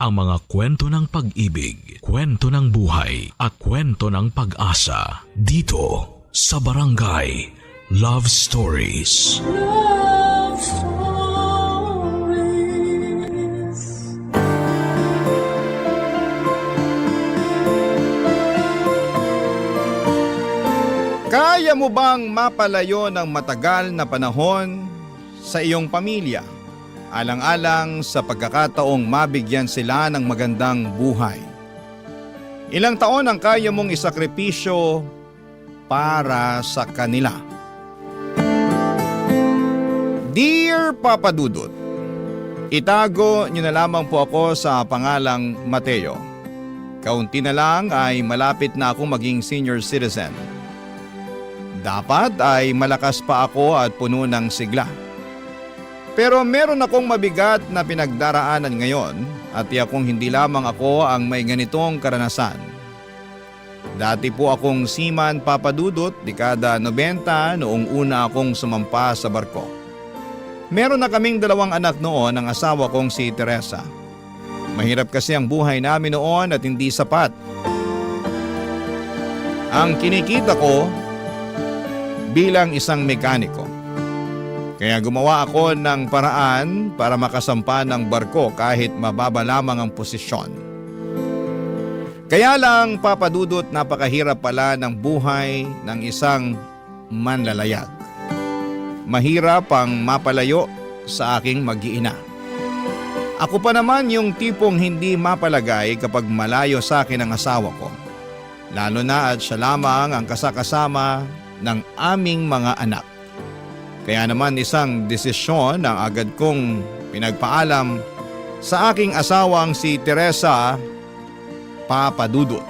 ang mga kwento ng pag-ibig, kwento ng buhay at kwento ng pag-asa dito sa Barangay Love Stories. Love Stories. Kaya mo bang mapalayo ng matagal na panahon sa iyong pamilya? Alang-alang sa pagkakataong mabigyan sila ng magandang buhay. Ilang taon ang kaya mong isakripisyo para sa kanila? Dear Papa Dudut, itago niyo na lamang po ako sa pangalang Mateo. Kaunti na lang ay malapit na akong maging senior citizen. Dapat ay malakas pa ako at puno ng sigla. Pero meron akong mabigat na pinagdaraanan ngayon at tiyakong hindi lamang ako ang may ganitong karanasan. Dati po akong seaman, Papa Dudut, dekada 90 noong una akong sumampa sa barko. Meron na kaming 2 anak noon ng asawa kong si Teresa. Mahirap kasi ang buhay namin noon at hindi sapat. Ang kinikita ko bilang isang mekaniko. Kaya gumawa ako ng paraan para makasampa ng barko kahit mababa lamang ang posisyon. Kaya lang, Papa Dudut, napakahirap pala ng buhay ng isang manlalayag. Mahirap ang mapalayo sa aking mag-iina. Ako pa naman yung tipong hindi mapalagay kapag malayo sa akin ang asawa ko. Lalo na at siya lamang ang kasakasama ng aming mga anak. Kaya naman isang desisyon ang agad kong pinagpaalam sa aking asawang si Teresa, Papa Dudut.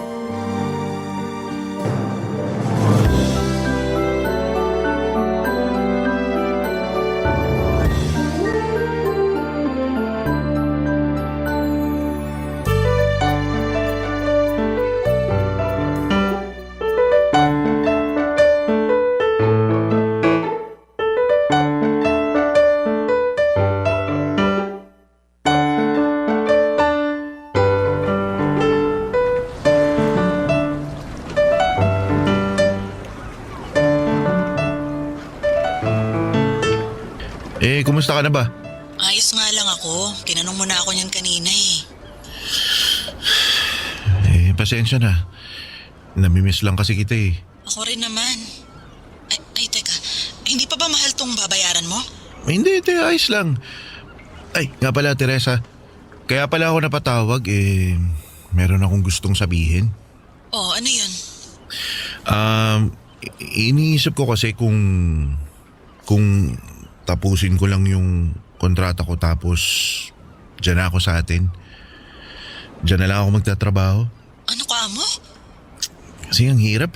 Kumusta ka na ba? Ayos nga lang ako. Tinanong mo na ako niyan kanina Pasensya na. Namimiss lang kasi kita Ako rin naman. Ay, teka. Hindi pa ba mahal tong babayaran mo? Hindi, ayos lang. Ay, nga pala Teresa. Kaya pala ako napatawag meron akong gustong sabihin. Oh, ano yun? Iniisip ko kasi kung tapusin ko lang yung kontrata ko tapos dyan na ako sa atin. Dyan na lang ako magtatrabaho. Ano ka mo? Kasi ang hirap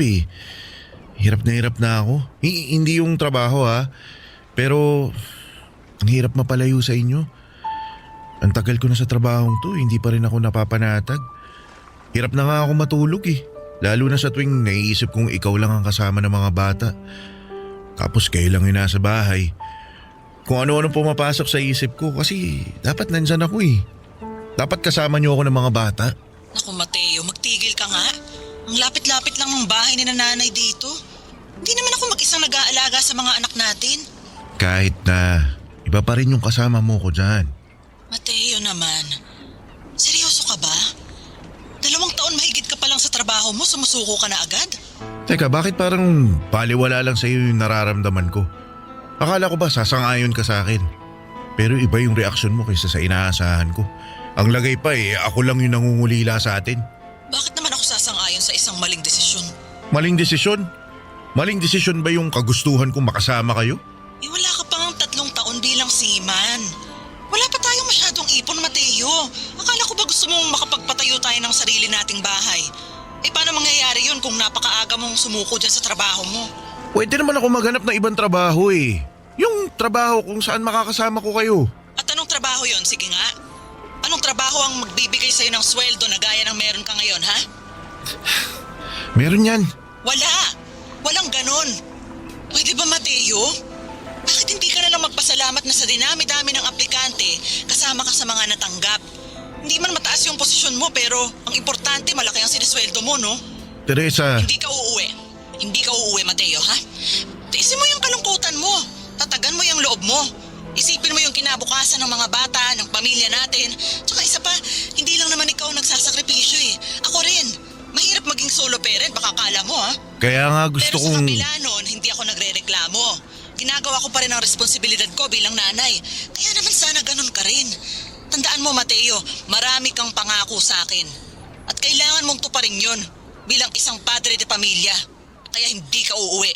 Hirap na ako. Hindi yung trabaho pero ang hirap mapalayo sa inyo. Ang tagal ko na sa trabahong to, hindi pa rin ako napapanatag. Hirap na nga ako matulog Lalo na sa tuwing naiisip kong ikaw lang ang kasama ng mga bata. Tapos kayo lang yung nasa bahay. Kung ano-ano pumapasok sa isip ko kasi dapat nandyan ako Dapat kasama niyo ako ng mga bata. Naku Mateo, magtigil ka nga. Ang lapit-lapit lang ng bahay ni nanay dito. Hindi naman ako mag-isang nag-aalaga sa mga anak natin. Kahit na, iba pa rin yung kasama mo ko dyan. Mateo naman, seryoso ka ba? 2 taon mahigit ka pa lang sa trabaho mo, sumusuko ka na agad? Teka, bakit parang baliwala lang sa iyo yung nararamdaman ko? Akala ko ba sasang-ayon ka sa akin? Pero iba yung reaksyon mo kaysa sa inaasahan ko. Ang lagay pa ako lang yung nangungulila sa atin. Bakit naman ako sasang-ayon sa isang maling desisyon? Maling desisyon? Maling desisyon ba yung kagustuhan kong makasama kayo? Wala ka pang 3 taon bilang seaman. Wala pa tayong masyadong ipon, Mateo. Akala ko ba gusto mong makapagpatayo tayo ng sarili nating bahay? Paano mangyayari yun kung napakaaga mong sumuko dyan sa trabaho mo? Pwede naman ako maghanap ng ibang trabaho Yung trabaho kung saan makakasama ko kayo. At anong trabaho yon? Sige nga. Anong trabaho ang magbibigay sa'yo ng sweldo na gaya ng meron ka ngayon, ha? Meron yan. Wala! Walang ganon. Pwede ba, Mateo? Bakit hindi ka na lang magpasalamat na sa dinami-dami ng aplikante kasama ka sa mga natanggap? Hindi man mataas yung posisyon mo pero ang importante malaki ang sinisweldo mo, no? Teresa, Hindi ka uuwi. Hindi ka uuwi, Mateo, ha? Tiisin mo yung kalungkutan mo. Tatagan mo yung loob mo. Isipin mo yung kinabukasan ng mga bata, ng pamilya natin. Tsaka isa pa, hindi lang naman ikaw nagsasakripisyo eh. Ako rin. Mahirap maging solo parent, baka kala mo ha. kaya nga gusto Pero sa kong... kabila nun, hindi ako nagre-reklamo. Ginagawa ko pa rin ang responsibilidad ko bilang nanay. Kaya naman sana ganun ka rin. Tandaan mo, Mateo, marami kang pangako sa akin. At kailangan mong tuparin yun bilang isang padre de pamilya. Kaya hindi ka uuwi.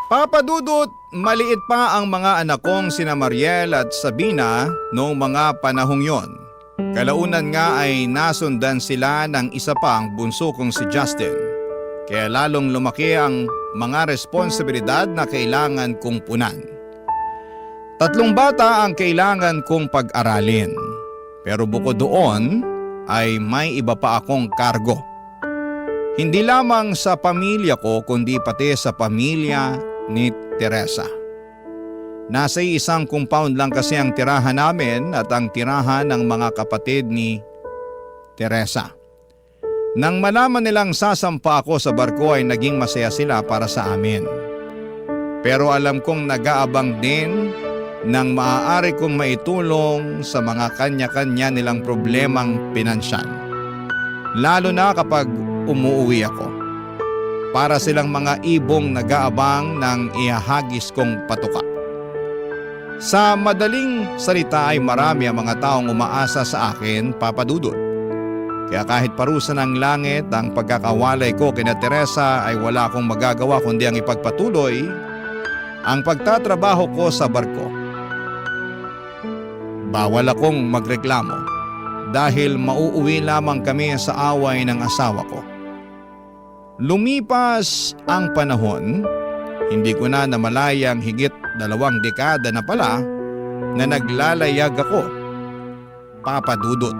Papa Dudut, maliit pa ang mga anak kong sina Mariel at Sabina noong mga panahong yon. Kalaunan nga ay nasundan sila ng isa pang bunso kong si Justin. Kaya lalong lumaki ang mga responsibilidad na kailangan kong punan. 3 bata ang kailangan kong pag-aralin. Pero bukod doon ay may iba pa akong kargo. Hindi lamang sa pamilya ko kundi pati sa pamilya ni Teresa. Nasa isang compound lang kasi ang tirahan namin at ang tirahan ng mga kapatid ni Teresa. Nang malaman nilang sasampa ako sa barko ay naging masaya sila para sa amin. Pero alam kong nag-aabang din ng maaari kong maitulong sa mga kanya-kanya nilang problemang pinansyal. Lalo na kapag umuwi ako. Para silang mga ibong nag-aabang ng ihahagis kong patuka. Sa madaling salita ay marami ang mga taong umaasa sa akin, Papa Dudut. Kaya kahit parusa ng langit ang pagkakawalay ko kina Teresa ay wala akong magagawa kundi ang ipagpatuloy ang pagtatrabaho ko sa barko. Bawal akong magreklamo dahil mauuwi lamang kami sa away ng asawa ko. Lumipas ang panahon, hindi ko na namalayang higit 2 dekada na pala na naglalayag ako, Papa Dudut.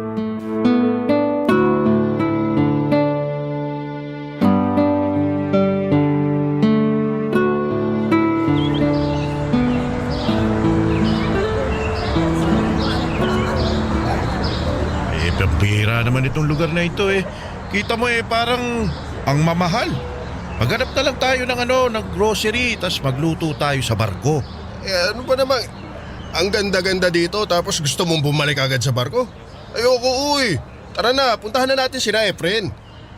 Pambira naman itong lugar na ito eh. Kita mo eh, parang ang mamahal. Maghanap na lang tayo ng grocery, tas magluto tayo sa barko. Eh ano ba naman? Ang ganda-ganda dito tapos gusto mong bumalik agad sa barko? Ayoko uy. Tara na, puntahan na natin sila Efren.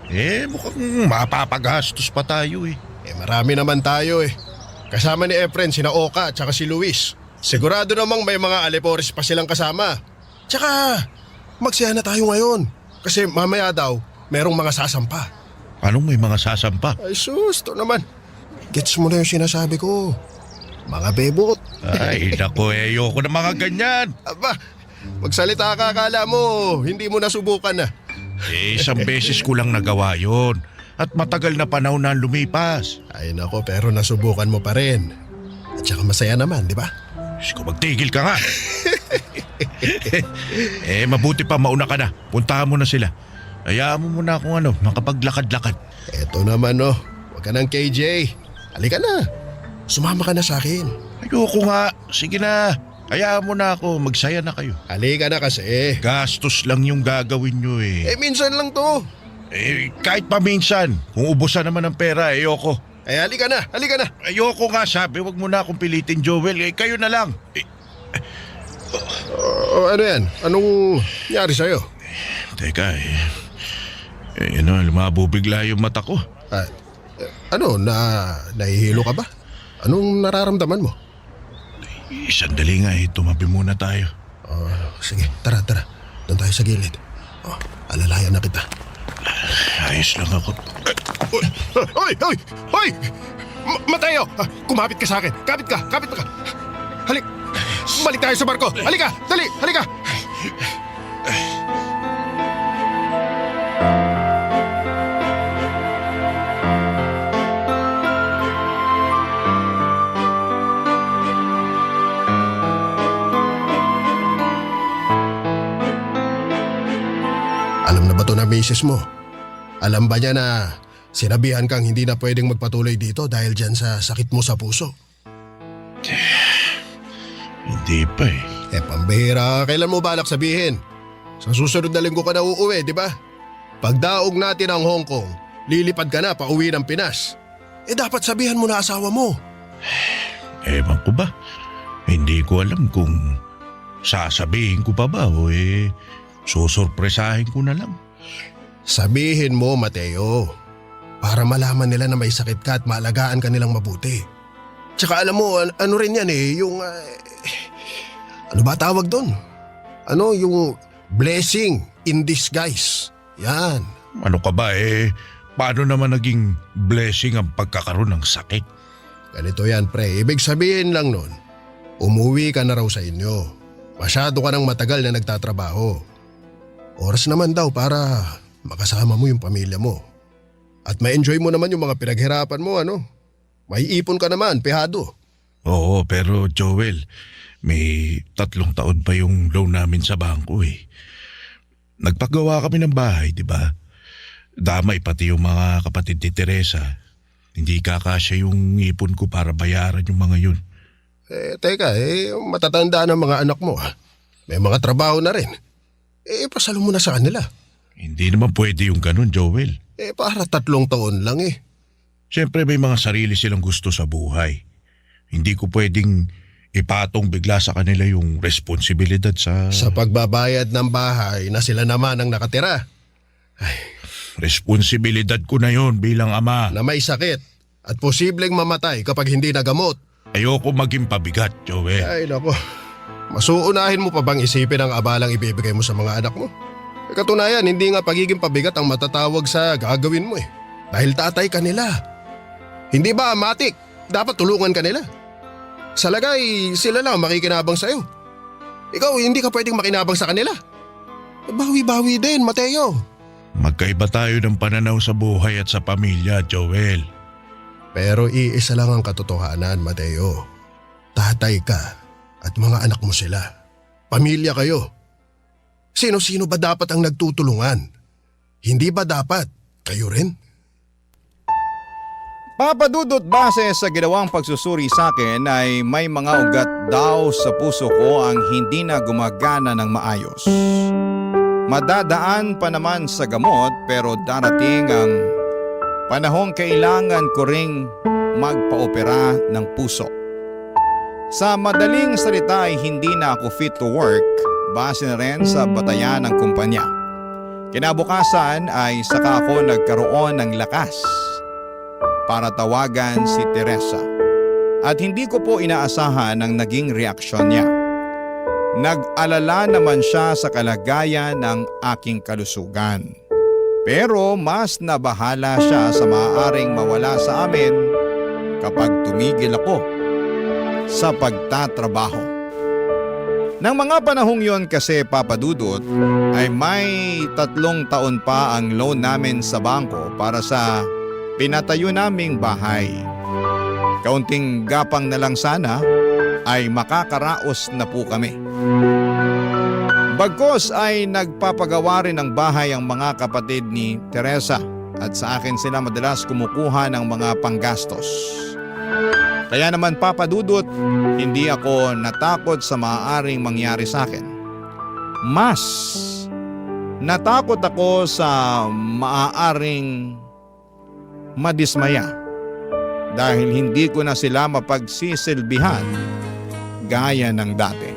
Eh, mukhang mapapagastos pa tayo eh. Eh marami naman tayo eh. Kasama ni Efren sina Oka at saka si Luis. Sigurado namang may mga alipores pa silang kasama. Tsaka magsaya na tayo ngayon. Kasi mamaya daw merong mga sasampa. Anong may mga sasampa? Ay sus, to naman. Gets mo na yung sinasabi ko. Mga bebot. Ay, nako eh, ayoko na mga ganyan. Aba, magsalita ka, akala mo, hindi mo nasubukan na. Eh, isang beses ko lang nagawa yon. At matagal na panahon na lumipas. Ay nako, pero nasubukan mo pa rin. At saka masaya naman, di ba? Siko, magtigil ka nga. Eh, mabuti pa mauna ka na. Puntahan mo na sila. Hayaan mo muna akong makapaglakad-lakad. Eto naman huwag ka ng KJ. Halika na. Sumama ka na sa akin. Ayoko nga. Sige na. Hayaan mo na ako. Magsaya na kayo. Halika na kasi. Gastos lang yung gagawin nyo eh. Eh minsan lang to. Eh, kahit pa minsan. Kung ubusan naman ng pera, ayoko. Eh halika na, halika na. Ayoko nga sabi. Wag mo na akong pilitin, Joel. Eh, kayo na lang. Ano yan? Anong nangyari sa'yo? Teka lumabo bigla yung mata ko. Nahihilo ka ba? Anong nararamdaman mo? Sandali nga tumabi muna tayo. Sige, tara. Doon tayo sa gilid. Alalayan na kita. Ayos lang ako. Hoy! Mateo! Kumapit ka sa akin. Kapit ka. Halik! Balik tayo sa barko. Halika! Dali! Halika! Alam na ba to na misis mo? Alam ba niya na sinabihan kang hindi na pwedeng magpatuloy dito dahil dyan sa sakit mo sa puso? Hindi pa eh. Pambihira, kailan mo balak sabihin? Sa susunod na linggo ka na uuwi, di ba? Pagdaog natin ang Hong Kong, lilipad ka na pauwi ng Pinas. Dapat sabihan mo na asawa mo. Ewan ko ba? Hindi ko alam kung sasabihin ko pa ba o susurpresahin ko na lang. Sabihin mo, Mateo. Para malaman nila na may sakit ka at maalagaan ka nilang mabuti. Tsaka alam mo, ano rin yan yung... ano ba tawag doon? Yung blessing in disguise. Yan. Ano ka ba paano naman naging blessing ang pagkakaroon ng sakit? Ganito yan, pre. Ibig sabihin lang nun, umuwi ka na raw sa inyo. Masyado ka nang matagal na nagtatrabaho. Oras naman daw para makasama mo yung pamilya mo. At ma-enjoy mo naman yung mga pinaghirapan mo, May ipon ka naman, pehado. Oo, pero Joel, may 3 taon pa yung loan namin sa bangko Nagpagawa kami ng bahay, di ba? Damay pati yung mga kapatid ni Teresa. Hindi kakasya yung ipon ko para bayaran yung mga yun. Teka, matatanda ng mga anak mo. May mga trabaho na rin. Pasalo mo na sa kanila. Hindi naman pwede yung ganun, Joel. Para 3 taon lang Siyempre may mga sarili silang gusto sa buhay. Hindi ko pwedeng ipatong bigla sa kanila yung responsibilidad Sa pagbabayad ng bahay na sila naman ang nakatira. Responsibilidad ko na yon bilang ama. Na may sakit at posibleng mamatay kapag hindi nagamot. Ayoko maging pabigat, Joel. Ay nako, masuunahin mo pa bang isipin ang abalang ibibigay mo sa mga anak mo? Katunayan, hindi nga pagiging pabigat ang matatawag sa gagawin mo Dahil tatay ka nila. Hindi ba, Matik? Dapat tulungan ka nila. Sa lagay, sila lang makikinabang sa'yo. Ikaw, hindi ka pwedeng makinabang sa kanila. Bawi-bawi din, Mateo. Magkaiba tayo ng pananaw sa buhay at sa pamilya, Joel. Pero iisa lang ang katotohanan, Mateo. Tatay ka at mga anak mo sila. Pamilya kayo. Sino-sino ba dapat ang nagtutulungan? Hindi ba dapat kayo rin? Papadudot, base sa ginawang pagsusuri sa akin ay may mga ugat daw sa puso ko ang hindi na gumagana ng maayos. Madadaan pa naman sa gamot pero darating ang panahong kailangan ko ring magpa-opera ng puso. Sa madaling salita ay hindi na ako fit to work base na rin sa batayan ng kumpanya. Kinabukasan ay saka ako nagkaroon ng lakas para tawagan si Teresa. At hindi ko po inaasahan ang naging reaksyon niya. Nag-alala naman siya sa kalagayan ng aking kalusugan. Pero mas nabahala siya sa maaaring mawala sa amin kapag tumigil ako sa pagtatrabaho. Nang mga panahong yon kasi, Papadudot, ay may 3 taon pa ang loan namin sa bangko para sa pinatayo naming bahay. Kaunting gapang na lang sana ay makakaraos na po kami. Bagkos ay nagpapagawa rin ng bahay ang mga kapatid ni Teresa at sa akin sila madalas kumukuha ng mga panggastos. Kaya naman, Papadudot, hindi ako natakot sa maaaring mangyari sa akin. Mas natakot ako sa maaaring madismaya dahil hindi ko na sila mapagsisilbihan gaya ng dati.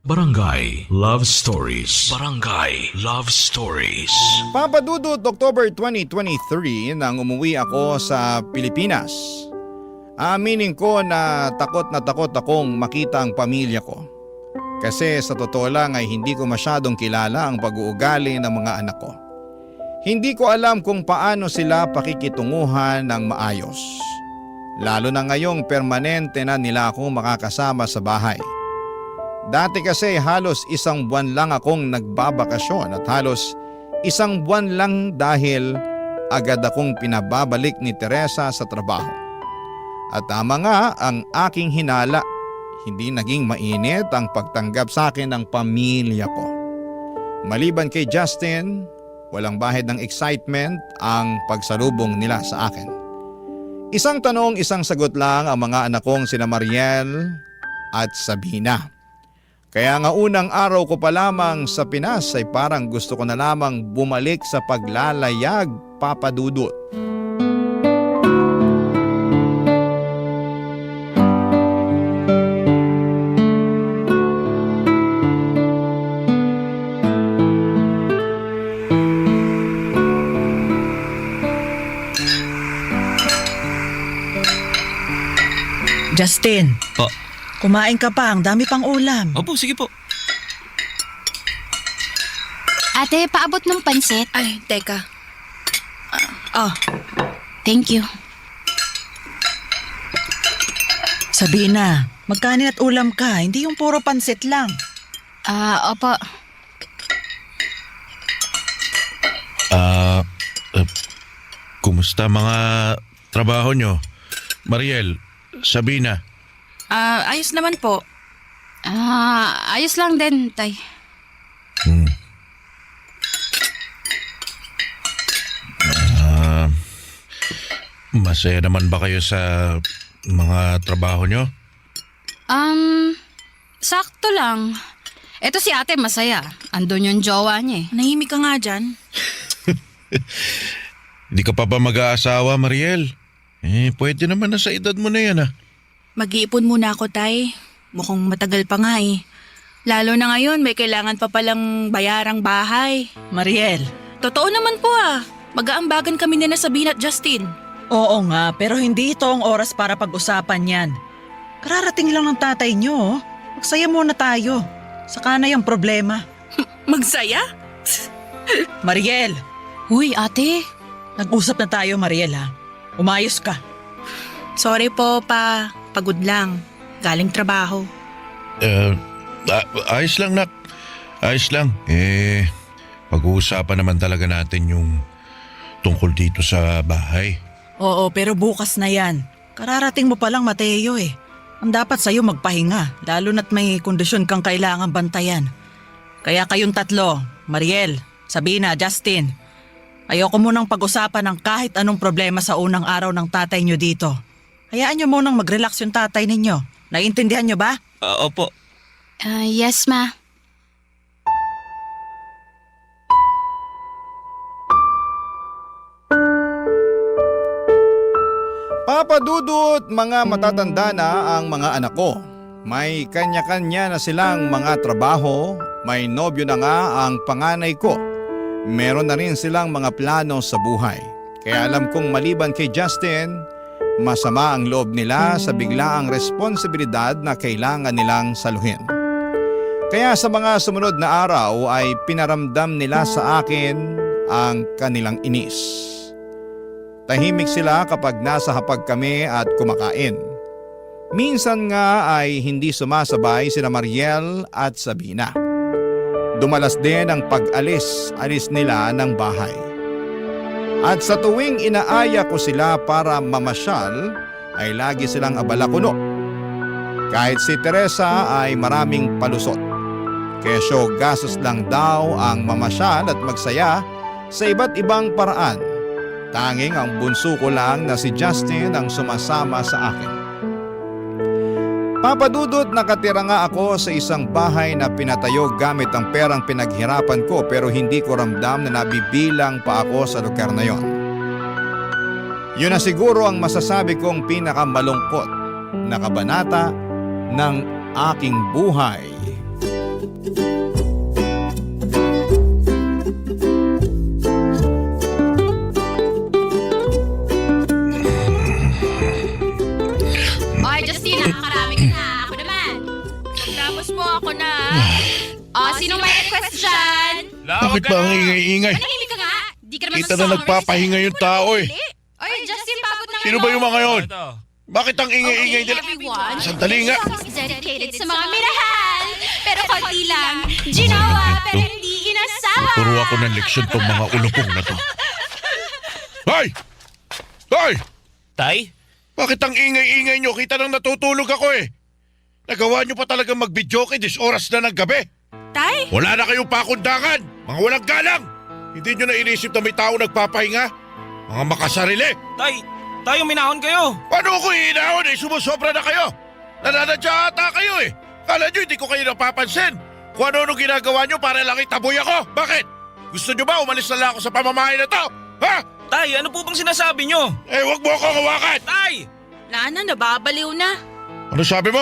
Barangay Love Stories. Barangay Love Stories. Papadudot, October 2023 nang umuwi ako sa Pilipinas. Aminin ko na takot akong makita ang pamilya ko. Kasi sa totoo lang ay hindi ko masyadong kilala ang pag-uugali ng mga anak ko. Hindi ko alam kung paano sila pakikitunguhan ng maayos. Lalo na ngayong permanente na nila akong makakasama sa bahay. Dati kasi halos 1 buwan lang akong nagbabakasyon at halos 1 buwan lang dahil agad akong pinababalik ni Teresa sa trabaho. At tama nga ang aking hinala, hindi naging mainit ang pagtanggap sa akin ng pamilya ko. Maliban kay Justin, walang bahid ng excitement ang pagsalubong nila sa akin. Isang tanong, isang sagot lang ang mga anak kong sina Mariel at Sabina. Kaya nga unang araw ko pa lamang sa Pinas ay parang gusto ko na lamang bumalik sa paglalayag, Papa Dudut. Justin, Po. kumain ka pa. Ang dami pang ulam. Opo, sige po. Ate, paabot ng pansit. Ay, teka. Thank you. Sabina, magkanin at ulam ka. Hindi yung puro pansit lang. Opo. Kumusta mga trabaho nyo? Mariel, Sabina. Ayos naman po. Ayos lang din, tay. Masaya naman ba kayo sa mga trabaho nyo? Sakto lang. Eto si ate masaya. Andun yung jowa niya eh. Nahimik ka nga dyan. Hindi ka pa ba mag-aasawa, Mariel? Pwede naman na sa edad mo na yan, ah. Mag-iipon muna ako, tay. Mukhang matagal pa nga eh. Lalo na ngayon, may kailangan pa palang bayarang bahay. Mariel. Totoo naman po ah. Mag-aambagan kami ni na Sabina at Justin. Oo nga, pero hindi ito ang oras para pag-usapan yan. Kararating lang ng tatay nyo. Oh. Magsaya muna tayo. Saka na yung problema. Magsaya? Mariel, Uy, ate. nag-usap na tayo, Mariel ha. Umayos ka. Sorry po, pa. Pagod lang. Galing trabaho. Ayos lang, nak. Ayos lang. Pag-uusapan naman talaga natin yung tungkol dito sa bahay. Oo, pero bukas na yan. Kararating mo palang, Mateo eh. Ang dapat sa'yo magpahinga, lalo na't may kondisyon kang kailangan bantayan. Kaya kayong tatlo, Mariel, Sabina, Justin, ayoko munang pag-usapan ng kahit anong problema sa unang araw ng tatay nyo dito. Hayaan nyo munang mag-relax yung tatay ninyo. Naiintindihan nyo ba? Opo. Yes, ma. Papa Dudut, mga matatanda na ang mga anak ko. May kanya-kanya na silang mga trabaho, may nobyo na nga ang panganay ko. Meron na rin silang mga plano sa buhay. Kaya alam kong maliban kay Justin, masama ang loob nila sa biglaang responsibilidad na kailangan nilang saluhin. Kaya sa mga sumunod na araw ay pinaramdam nila sa akin ang kanilang inis. Tahimik sila kapag nasa hapag kami at kumakain. Minsan nga ay hindi sumasabay sina Mariel at Sabina. Dumalas din ang pag-alis nila ng bahay. At sa tuwing inaaya ko sila para mamasyal, ay lagi silang abala kuno. Kahit si Teresa ay maraming palusot. Kesyo gastos lang daw ang mamasyal at magsaya sa iba't ibang paraan. Tanging ang bunso ko lang na si Justin ang sumasama sa akin. Papa Dudut, nakatira nga ako sa isang bahay na pinatayo gamit ang perang pinaghirapan ko pero hindi ko ramdam na nabibilang pa ako sa lugar na yon. Yun na siguro ang masasabi kong pinakamalungkot na kabanata ng aking buhay. Oy, Justin, nakakarami ka na. Ako naman. Tapos po ako na. Sinong may request dyan? Bakit ba ang ingay-ingay? Manahimik ka nga. Di ka naman Kita na nagpapahinga yung tao eh. Oy, Justin, paabot na Sino ba yung mga yon? Bakit ang ingay-ingay nila? Everyone. Sandali nga. Is dedicated sa mga minahal. Pero konti lang. Ginawa, pero hindi inasama. Turo ako ng leksyon tong mga ulupong na to. Hoy! Hoy! Tay? Bakit ang ingay-ingay nyo? Kita nang natutulog ako eh. Nagawa nyo pa talaga mag-videoke this oras na ng gabi. Tay? Wala na kayong pakundangan. Mga walang galang. Hindi nyo na inisip na may tao nagpapahinga. Mga makasarili. Tay, tayo minahon kayo. Paano ko iinahon eh? Sumusobra na kayo. Nananadya ata kayo eh. Kala nyo hindi ko kayo napapansin? Kung ano ginagawa nyo para lang itaboy ako? Bakit? Gusto nyo ba umalis na lang ako sa pamamahay na to? Ha? Tay, ano po bang sinasabi nyo? Eh, wag mo akong hawakan! Tay! Lana, nababaliw na. Ano sabi mo?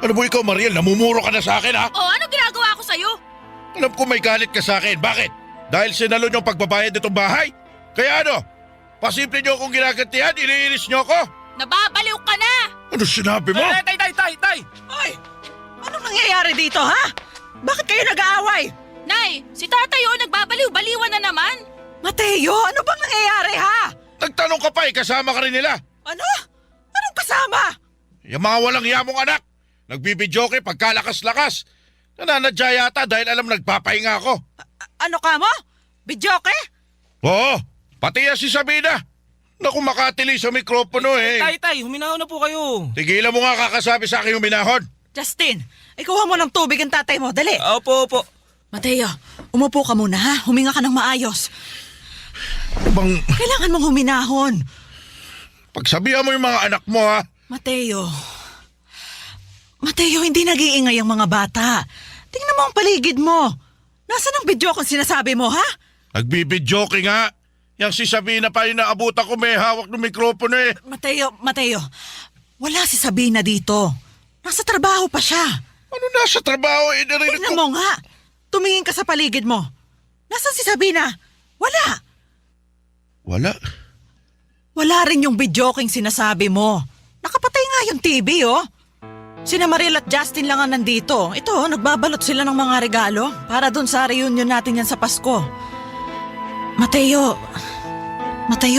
Ano mo ikaw, Mariel? Namumuro ka na sa akin, ha? O, ano ginagawa ko sa'yo? Alam ko may galit ka sa akin. Bakit? Dahil sinalo nyo ang pagbabayad nitong bahay? Kaya ano? Pasimple nyo akong ginagantihan? Iniinis nyo ako? Nababaliw ka na! Ano sinabi mo? Tay! Ay, anong nangyayari dito, ha? Bakit kayo nag-aaway? Nay, si tatay nagbabaliw-baliwan na naman. Mateo, ano bang nangyayari, ha? Nagtanong ka pa kasama ka rin nila. Ano? Anong kasama? Yung mga walang yamong anak. Nagbibidyoke pagkalakas-lakas. Nananadya yata dahil alam nagpapahinga ako. Ano ka mo? Bidyoke? Oo, pati yan si Sabina. Naku, makatili sa mikropono eh. Tay, huminahon na po kayo. Tigilan mo nga kakasabi sa akin yung minahon. Justin, ikuha mo ng tubig ang tatay mo, dali. Opo. Mateo, umupo ka muna, ha? Huminga ka ng maayos. Bang, Kailangan mong huminahon. pagsabihan mo yung mga anak mo ha. Mateo, hindi nag-iingay ang mga bata. Tingnan mo ang paligid mo. Nasaan ang video kung sinasabi mo, ha? Nagbibidyoke nga. Yang si Sabina pa yung naabutan ko may hawak ng mikropono eh. Mateo, wala si Sabina dito. Nasa trabaho pa siya. Ano nasa trabaho eh? Narinig Tingnan ko. mo nga. Tumingin ka sa paligid mo. Nasaan si Sabina? Wala. Wala. Wala rin yung videoking sinasabi mo. Nakapatay nga yung TV, oh. Sina Mariel at Justin lang ang nandito. Ito, nagbabalot sila ng mga regalo para dun sa reunion natin yan sa Pasko. Mateo,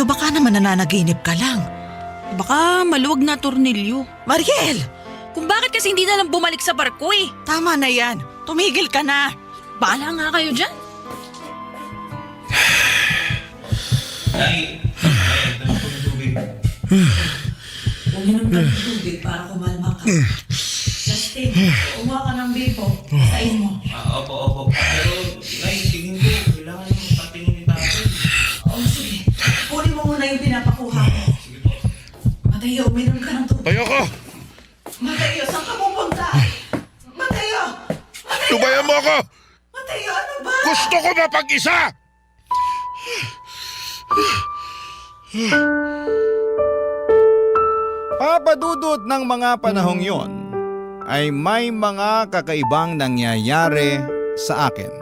baka naman nananaginip ka lang. Baka maluwag na tornilyo. Mariel! Kung bakit kasi hindi na lang bumalik sa barko eh. Tama na yan. Tumigil ka na. Bahala nga kayo dyan. Uminom ka ng tubig para kumalma ka. Justin, umuha ka ng bipo. Sain mo. Opo. Pero, Nay, tingin ko, kailangan yung patingin ni tatay. Sige. Kunin mo muna yung pinapakuha mo. Mateo, uminom ka ng tubig. Ayoko. Mateo, saan ka pupunta? Mateo! Tubayan mo ako. Mateo, ano ba? Gusto ko mapag-isa. Papadudot ng mga panahong yon ay may mga kakaibang nangyayari sa akin.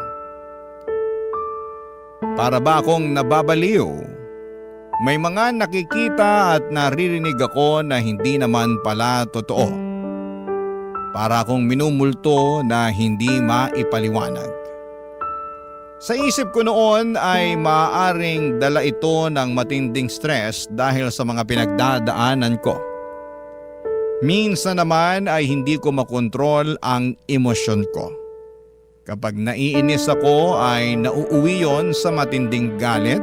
Para ba akong nababaliw? May mga nakikita at naririnig ako na hindi naman pala totoo. Para akong minumulto na hindi maipaliwanag. Sa isip ko noon ay maaaring dala ito ng matinding stress dahil sa mga pinagdadaanan ko. Minsan naman ay hindi ko makontrol ang emosyon ko. Kapag naiinis ako ay nauuwi yon sa matinding galit.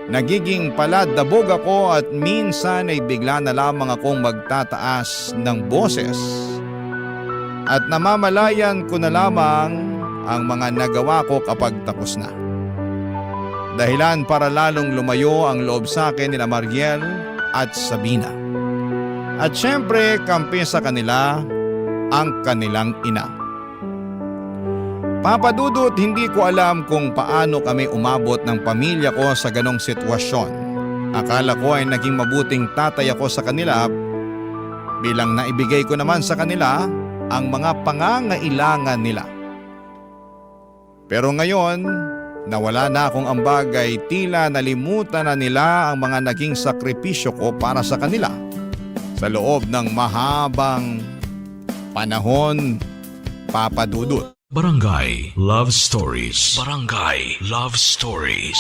Nagiging paladabog ako at minsan ay bigla na lamang akong magtataas ng boses. At namamalayan ko na lamang ang mga nagawa ko kapag tapos na. Dahilan para lalong lumayo ang loob sa akin ni Mariel at Sabina. At syempre, kampi sa kanila ang kanilang ina. Papadudot, hindi ko alam kung paano kami umabot ng pamilya ko sa ganong sitwasyon. Akala ko ay naging mabuting tatay ako sa kanila bilang naibigay ko naman sa kanila ang mga pangangailangan nila. Pero ngayon, nawala na akong ambag ay tila nalimutan na nila ang mga naging sakripisyo ko para sa kanila. Sa loob ng mahabang panahon, papadudot. Barangay Love Stories. Barangay Love Stories.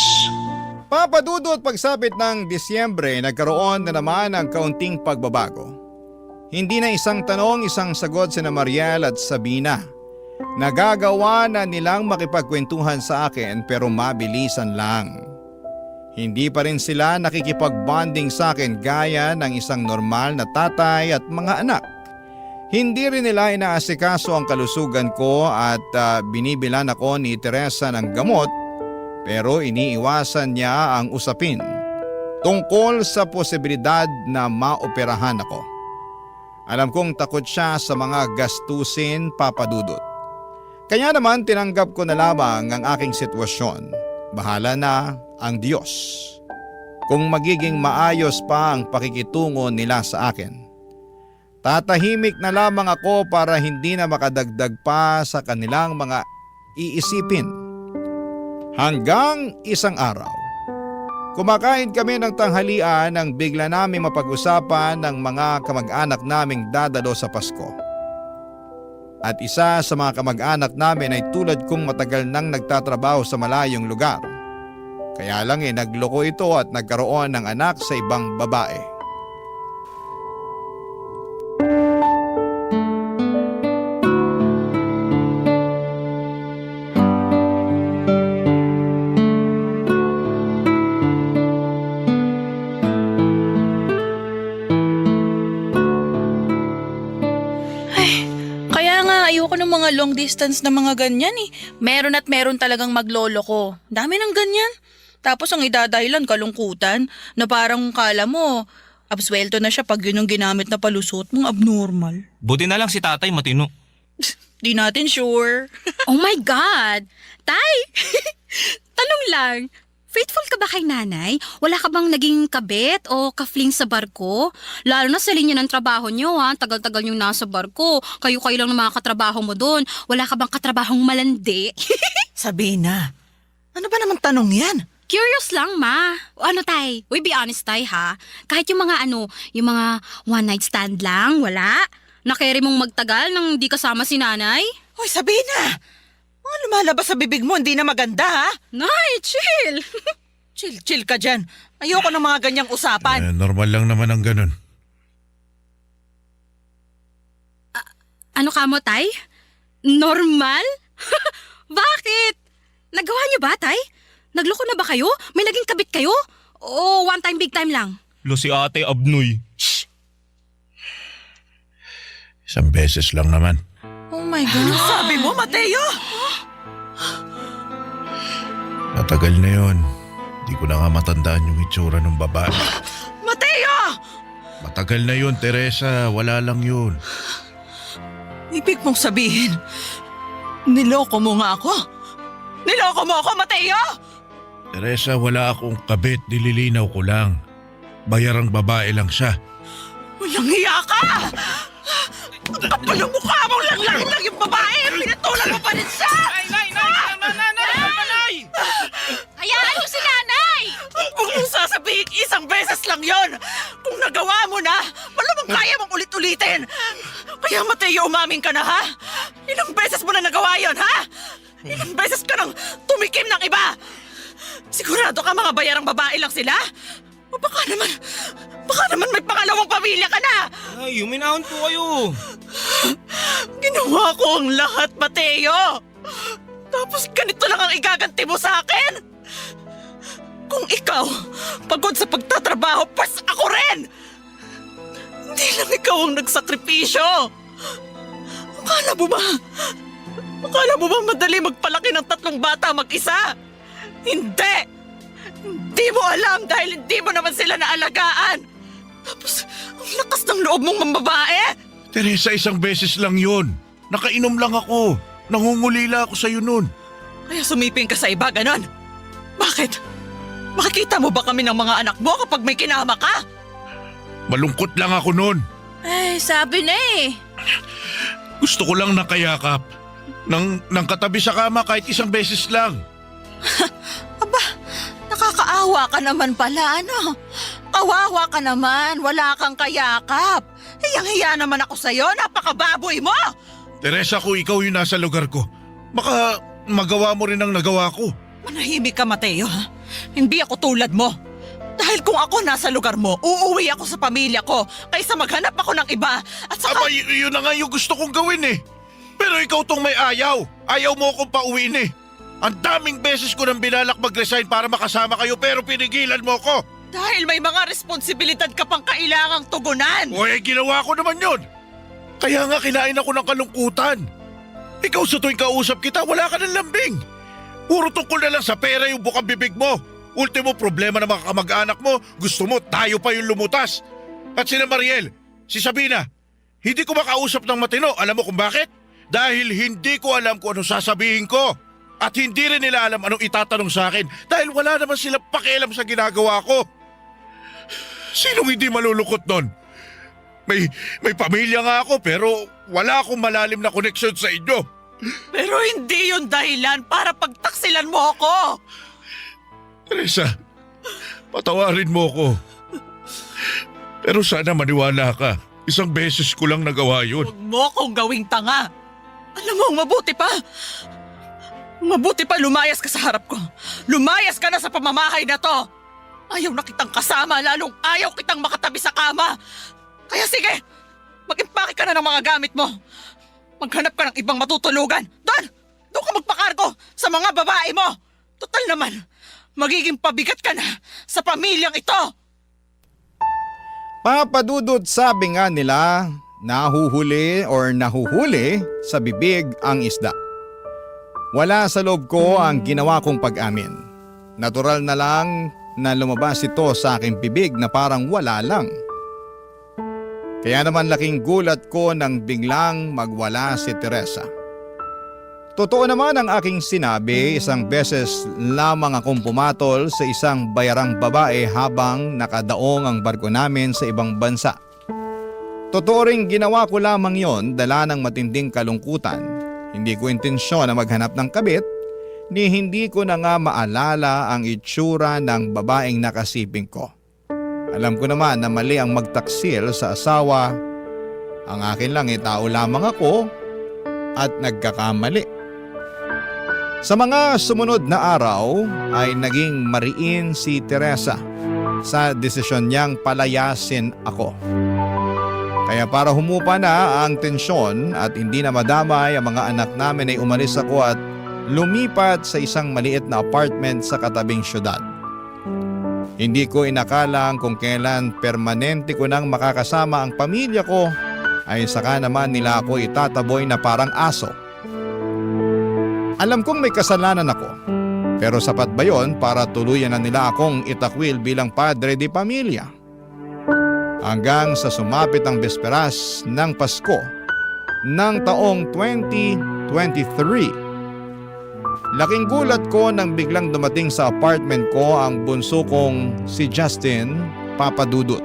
Papadudot, pagsapit ng Disyembre, nagkaroon na naman ng kaunting pagbabago. Hindi na isang tanong, isang sagot sina Mariel at Sabina. Nagagawa na nilang makipagkwentuhan sa akin pero mabilisan lang. Hindi pa rin sila nakikipag-bonding sa akin gaya ng isang normal na tatay at mga anak. Hindi rin nila inaasikaso ang kalusugan ko at binibilan ako ni Teresa ng gamot pero iniiwasan niya ang usapin tungkol sa posibilidad na maoperahan ako. Alam kong takot siya sa mga gastusin, Papa Dudut. Kaya naman tinanggap ko na lamang ang aking sitwasyon. Bahala na ang Diyos. Kung magiging maayos pa ang pakikitungo nila sa akin. Tatahimik na lamang ako para hindi na makadagdag pa sa kanilang mga iisipin. Hanggang isang araw, kumakain kami ng tanghalian nang bigla namin mapag-usapan ng mga kamag-anak naming dadalo sa Pasko. At isa sa mga kamag-anak namin ay tulad kong matagal nang nagtatrabaho sa malayong lugar. Kaya lang nagloko ito at nagkaroon ng anak sa ibang babae. Kaya nga ayoko ng mga long distance na mga ganyan eh. Meron at meron talagang maglolo ko. Dami ng ganyan. Tapos ang idadahilan kalungkutan na parang kala mo, absuelto na siya pag yun ang ginamit na palusot mong abnormal. Buti na lang si tatay matino. Di natin sure. Oh my God! Tay! Tanong lang, faithful ka ba kay nanay? Wala ka bang naging kabit o kafling sa barko? Lalo na sa linya ng trabaho niyo ha, tagal-tagal yung nasa barko. Kayo-kayo lang ng mga katrabaho mo doon. Wala ka bang katrabahong malandi? Sabina, ano ba naman tanong yan? Curious lang, ma. O ano, tay? Uy, be honest, tay, ha? Kahit yung mga yung mga one night stand lang, wala? Na-carry mong magtagal nang di kasama si nanay? Hoy, Sabina! Mga lumalabas sa bibig mo, hindi na maganda ha? Nay, chill! Chill ka dyan. Ayoko ng mga ganyang usapan. Normal lang naman ang ganun. Ano ka mo, tay? Normal? Bakit? Nagawa niyo ba, tay? Nagloko na ba kayo? May naging kabit kayo? O one time, big time lang? Lo si ate Abnoy. Isang beses lang naman. Oh my God. Sabi mo, Mateo? Matagal na yon. Di ko na nga matandaan yung itsura ng babae. Mateo! Matagal na yun, Teresa. Wala lang yun. Ibig mong sabihin, niloko mo nga ako? Niloko mo ako, Mateo? Teresa, wala akong kabit. Nililinaw ko lang. Bayarang babae lang siya. Walang hiya ka! Ang kapal ng mukha mong langlahin lang yung babae! Pinatulan mo pa rin siya! Nanay! Hayaan niyo si nanay! Huwag mong sasabihin isang beses lang yon. Kung nagawa mo na, malamang kaya mong ulit-ulitin. Kaya Mateo, umamin ka na ha? Ilang beses mo na nagawa yon ha? Ilang beses ka nang tumikim ng iba? Sigurado ka mga bayarang babae lang sila? O baka naman may pangalawang pamilya ka na! Ay, uminahon po kayo. Ginawa ko ang lahat, Mateo! Tapos ganito lang ang igaganti mo sa akin? Kung ikaw, pagod sa pagtatrabaho, pas ako rin! Hindi lang ikaw ang nagsakripisyo! Akala mo ba madali magpalaki ng 3 bata mag-isa? Hindi! Hindi mo alam dahil hindi mo naman sila naalagaan! Tapos, ang lakas ng loob mong mambabae! Teresa, isang beses lang yun. Nakainom lang ako. Nangungulila ako sa'yo nun. Kaya sumiping ka sa iba, ganon? Bakit? Makikita mo ba kami ng mga anak mo kapag may kinama ka? Malungkot lang ako nun. Ay, sabi na eh. Gusto ko lang nakayakap. Nang katabi sa kama kahit isang beses lang. Nakakaawa ka naman pala, ano? Kawawa ka naman, wala kang kayakap. Hiyang-hiya naman ako sa'yo, napakababoy mo! Teresa, kung ikaw yung nasa lugar ko, baka magawa mo rin ang nagawa ko. Manahimik ka, Mateo, ha? Hindi ako tulad mo. Dahil kung ako nasa lugar mo, uuwi ako sa pamilya ko kaysa maghanap ako ng iba. At saka... Aba, yun na nga yung gusto kong gawin eh. Pero ikaw tong may ayaw. Ayaw mo akong pauwiin eh. Ang daming beses ko nang binalak mag-resign para makasama kayo pero pinigilan mo ko. Dahil may mga responsibilidad ka pang kailangang tugunan. O ginawa ko naman yun. Kaya nga kinain ako ng kalungkutan. Ikaw sa tuwing kausap kita, wala ka ng lambing. Puro tungkol na lang sa pera yung bukang bibig mo. Ultimo problema ng mga kamag-anak mo, gusto mo tayo pa yung lumutas. At sina Mariel, si Sabina, Hindi ko makausap ng matino. Alam mo kung bakit? Dahil hindi ko alam kung anong sasabihin ko. At hindi rin nila alam anong itatanong sa akin dahil wala naman sila pakialam sa ginagawa ko. Sinong hindi malulungkot nun? May pamilya nga ako pero wala akong malalim na koneksyon sa inyo. Pero hindi yun dahilan para pagtaksilan mo ako. Teresa, patawarin mo ko. Pero sana maniwala ka. Isang beses ko lang nagawa yun. Huwag mo akong gawing tanga. Alam mo, mabuti pa. Mabuti pa lumayas ka sa harap ko. Lumayas ka na sa pamamahay na to. Ayaw na kitang kasama, lalong ayaw kitang makatabi sa kama. Kaya sige, mag-impake ka na ng mga gamit mo. Maghanap ka ng ibang matutulugan. Doon ka magpakargo sa mga babae mo. Total naman, magiging pabigat ka na sa pamilyang ito. Papadudot, sabi nga nila, nahuhuli sa bibig ang isda. Wala sa loob ko ang ginawa kong pag-amin. Natural na lang na lumabas ito sa aking bibig na parang wala lang. Kaya naman laking gulat ko nang biglang magwala si Teresa. Totoo naman ang aking sinabi, isang beses lamang akong pumatol sa isang bayarang babae habang nakadaong ang barko namin sa ibang bansa. Totoo ring ginawa ko lamang yon dala ng matinding kalungkutan. Hindi ko intensyon na maghanap ng kabit, ni hindi ko na nga maalala ang itsura ng babaeng nakasiping ko. Alam ko naman na mali ang magtaksil sa asawa. Ang akin lang tao lamang ako at nagkakamali. Sa mga sumunod na araw ay naging mariin si Teresa sa desisyon niyang palayasin ako. Kaya para humupa na ang tensyon at hindi na madamay ang mga anak namin ay umalis ako at lumipat sa isang maliit na apartment sa katabing syudad. Hindi ko inakalang kung kailan permanente ko nang makakasama ang pamilya ko ay saka naman nila ako itataboy na parang aso. Alam kong may kasalanan ako, pero sapat ba yon para tuluyan na nila akong itakwil bilang padre di pamilya? Hanggang sa sumapit ang besperas ng Pasko ng taong 2023. Laking gulat ko nang biglang dumating sa apartment ko ang bunso kong si Justin Papadudut.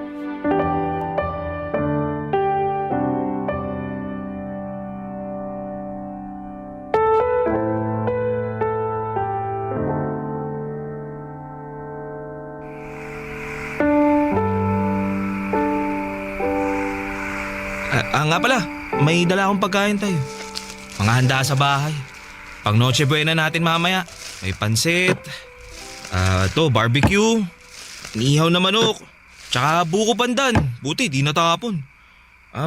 Nga pala, may dala akong pagkain tayo. Mga handa sa bahay. Pang Noche Buena natin mamaya. May pansit, barbecue, nihaw na manok, tsaka buko pandan. Buti, di natapon.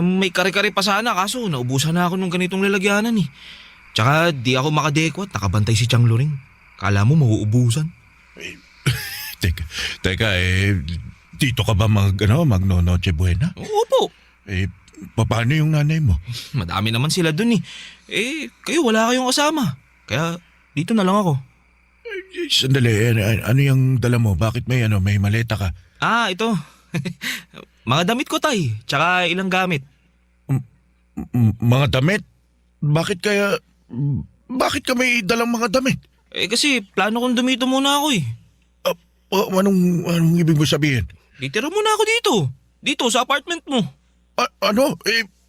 May kare-kare pa sana kaso naubusan na ako ng ganitong lalagyanan eh. Tsaka di ako makadekwat, nakabantay si Chang Loring. Kala mo mauubusan. Teka, dito ka ba magno Noche Buena? Opo. Paano yung nanay mo? Madami naman sila dun eh. Kayo wala kayong kasama. Kaya dito na lang ako. Sandali, ano yung dala mo? Bakit may maleta ka? Ito. Mga damit ko tay, tsaka ilang gamit. Mga damit? Bakit ka may dalang mga damit? Kasi plano kong dumito muna ako eh. Anong ibig mo sabihin? Ditira muna ako dito. Dito sa apartment mo.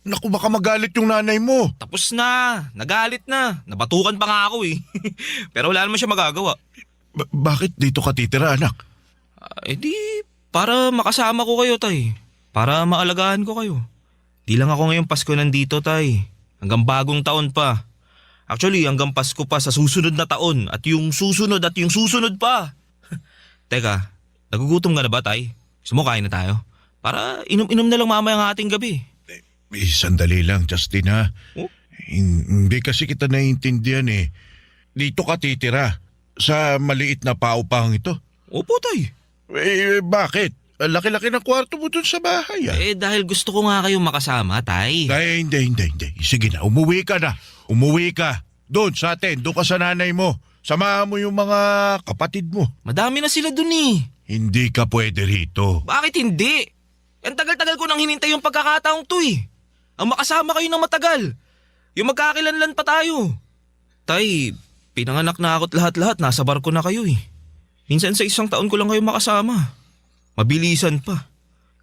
Naku, baka magalit yung nanay mo. Tapos na. Nagalit na. Nabatukan pa nga ako eh. Pero wala naman siya magagawa. Bakit dito ka titira, anak? Para makasama ko kayo, tay. Para maalagaan ko kayo. Di lang ako ngayong Pasko nandito, tay. Hanggang bagong taon pa. Actually, hanggang Pasko pa sa susunod na taon. At yung susunod pa. Teka, nagugutom ka na ba, tay? Gusto mo kain na tayo? Para inom-inom na lang mamaya ang ating gabi. Sandali lang, Justin ha. Oh? Hindi kasi kita naiintindihan eh. Dito ka titira sa maliit na paupang ito. Opo, tay. Bakit? Laki-laki ng kwarto mo dun sa bahay ah. Dahil gusto ko nga kayong makasama, tay. Hindi. Sige na, umuwi ka na. Umuwi ka. Doon sa atin, doon ka sa nanay mo. Samahan mo yung mga kapatid mo. Madami na sila dun eh. Hindi ka pwede rito. Bakit hindi? Ang tagal-tagal ko nang hinintay yung pagkakataong to eh. Ang makasama kayo ng matagal. Yung magkakilanlan pa tayo. Tay, pinanganak na ako't lahat-lahat. Nasa barko na kayo eh. Minsan sa 1 taon ko lang kayo makasama. Mabilisan pa.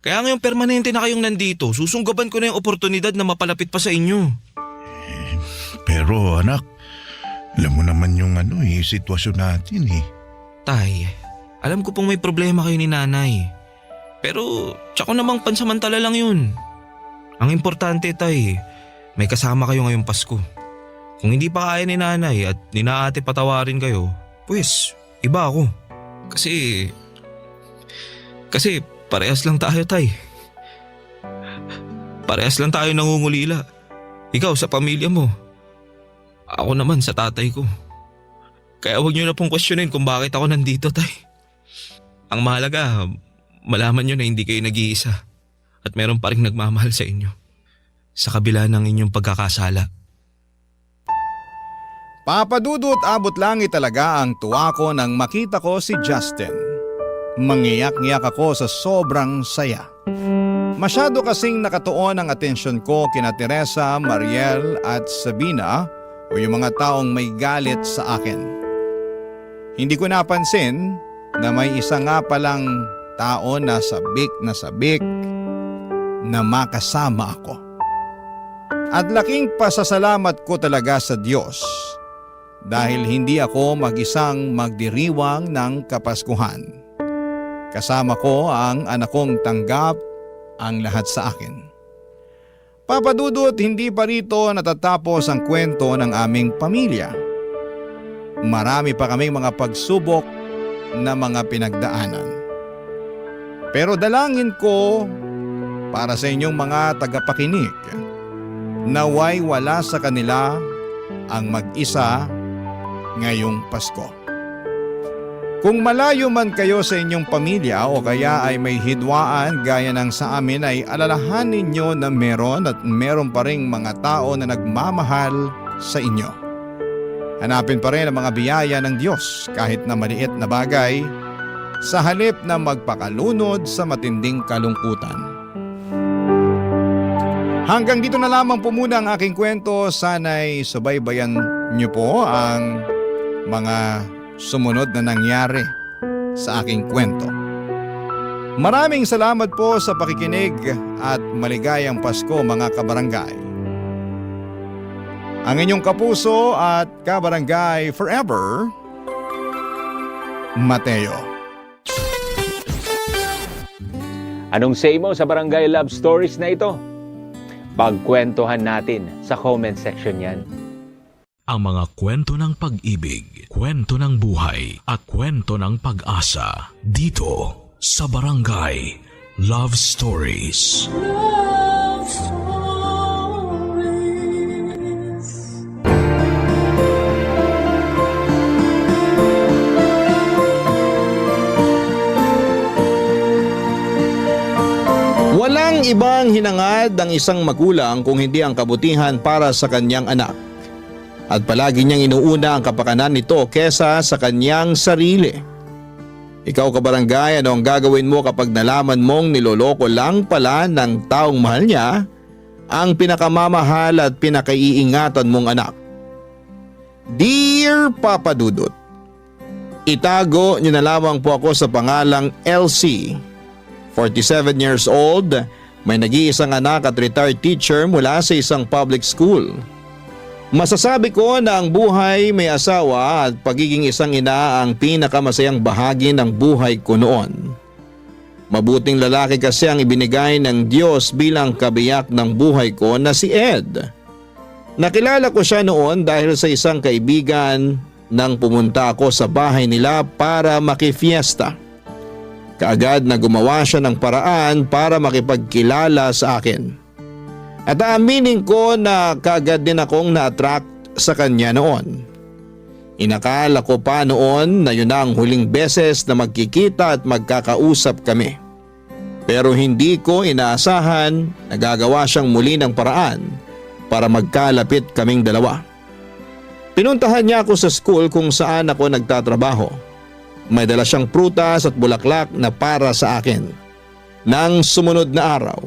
Kaya ngayon permanente na kayong nandito. Susunggaban ko na yung oportunidad na mapalapit pa sa inyo. Pero anak, alam mo naman yung sitwasyon natin eh. Tay, alam ko pong may problema kayo ni nanay. Pero tsaka namang pansamantala lang yun. Ang importante, tay, may kasama kayo ngayong Pasko. Kung hindi pa kaya ni nanay at ni ate patawarin kayo, pues iba ako. Kasi parehas lang tayo, tay. Parehas lang tayo nangungulila. Ikaw sa pamilya mo. Ako naman sa tatay ko. Kaya huwag niyo na pong questionin kung bakit ako nandito, tay. Ang mahalaga, malaman niyo na hindi kayo nag-iisa at meron pa rin nagmamahal sa inyo. Sa kabila ng inyong pagkakasala. Papa Dudut, abot langit talaga ang tuwa ko nang makita ko si Justin. Mangiyak-ngiyak ako sa sobrang saya. Masyado kasing nakatuon ang atensyon ko kina Teresa, Mariel at Sabina o yung mga taong may galit sa akin. Hindi ko napansin na may isa nga palang tao na sabik na makasama ako. At laking pasasalamat ko talaga sa Diyos dahil hindi ako mag-isang magdiriwang ng Kapaskuhan. Kasama ko ang anak kong tanggap ang lahat sa akin. Papa Dudut, hindi pa rito natatapos ang kwento ng aming pamilya. Marami pa kaming mga pagsubok na mga pinagdaanan. Pero dalangin ko para sa inyong mga tagapakinig, naway wala sa kanila ang mag-isa ngayong Pasko. Kung malayo man kayo sa inyong pamilya o kaya ay may hidwaan gaya ng sa amin, ay alalahanin nyo na meron pa ring mga tao na nagmamahal sa inyo. Hanapin pa rin ang mga biyaya ng Diyos kahit na maliit na bagay sa halip na magpakalunod sa matinding kalungkutan. Hanggang dito na lamang po muna ang aking kwento. Sana'y subaybayan niyo po ang mga sumunod na nangyari sa aking kwento. Maraming salamat po sa pakikinig at maligayang Pasko mga kabarangay. Ang inyong kapuso at kabarangay forever, Mateo. Anong say mo sa Barangay Love Stories na ito? Pagkwentuhan natin sa comment section yan. Ang mga kwento ng pag-ibig, kwento ng buhay at kwento ng pag-asa dito sa Barangay Love Stories. Love Stories. Walang ibang hinangad ng isang magulang kung hindi ang kabutihan para sa kanyang anak. At palagi niyang inuuna ang kapakanan nito kesa sa kanyang sarili. Ikaw kabarangay, ano ang gagawin mo kapag nalaman mong niloloko lang pala ng taong mahal niya ang pinakamamahal at pinakaiingatan mong anak? Dear Papa Dudut, itago niyo na lamang po ako sa pangalang LC. 47 years old, may nag-iisang anak at retired teacher mula sa isang public school. Masasabi ko na ang buhay may asawa at pagiging isang ina ang pinakamasayang bahagi ng buhay ko noon. Mabuting lalaki kasi ang ibinigay ng Diyos bilang kabiyak ng buhay ko na si Ed. Nakilala ko siya noon dahil sa isang kaibigan nang pumunta ako sa bahay nila para makifiesta. Kaagad na gumawa siya ng paraan para makipagkilala sa akin. At aaminin ko na kaagad din akong na-attract sa kanya noon. Inakala ko pa noon na yun na ang huling beses na magkikita at magkakausap kami. Pero hindi ko inaasahan na gagawa siyang muli ng paraan para magkalapit kaming dalawa. Pinuntahan niya ako sa school kung saan ako nagtatrabaho. May dala siyang prutas at bulaklak na para sa akin. Nang sumunod na araw,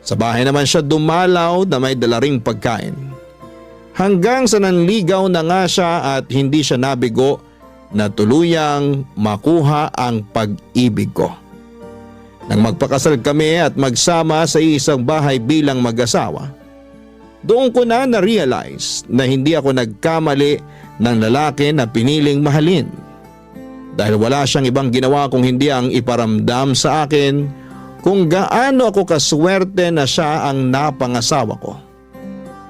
Sa bahay naman siya dumalaw na may dalaring pagkain. Hanggang sa nanligaw na nga siya at hindi siya nabigo na tuluyang makuha ang pag-ibig ko. Nang magpakasal kami at magsama sa isang bahay bilang mag-asawa, doon ko na na-realize na hindi ako nagkamali ng lalaki na piniling mahalin. Dahil wala siyang ibang ginawa kung hindi ang iparamdam sa akin kung gaano ako kaswerte na siya ang napangasawa ko.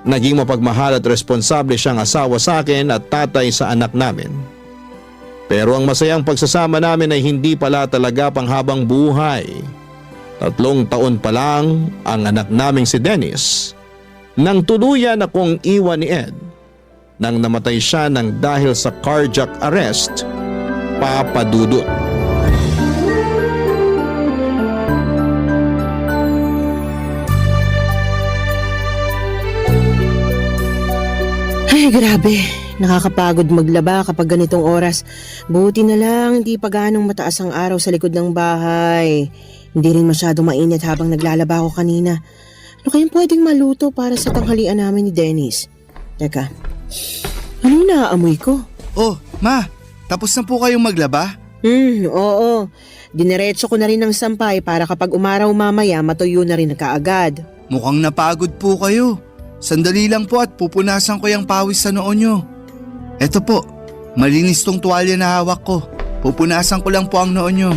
Naging mapagmahal at responsable siyang asawa sa akin at tatay sa anak namin. Pero ang masayang pagsasama namin ay hindi pala talaga panghabang buhay. 3 taon pa lang ang anak naming si Dennis nang tuluyan akong iwan ni Ed nang namatay siya ng dahil sa cardiac arrest, Papa Dudut. Ay, grabe. Nakakapagod maglaba kapag ganitong oras. Buti na lang hindi pa ganong mataas ang araw sa likod ng bahay. Hindi rin masyadong mainit habang naglalaba ako kanina. Ano kayang pwedeng maluto para sa tanghalian namin ni Dennis? Teka, anong naaamoy ko? Oh, ma, tapos na po kayong maglaba? Oo. Dineretso ko na rin ng sampay para kapag umaraw mamaya matuyo na rin na kaagad. Mukhang napagod po kayo. Sandali lang po at pupunasan ko yung pawis sa noo nyo. Eto po, malinis tong tuwalya na hawak ko. Pupunasan ko lang po ang noo nyo.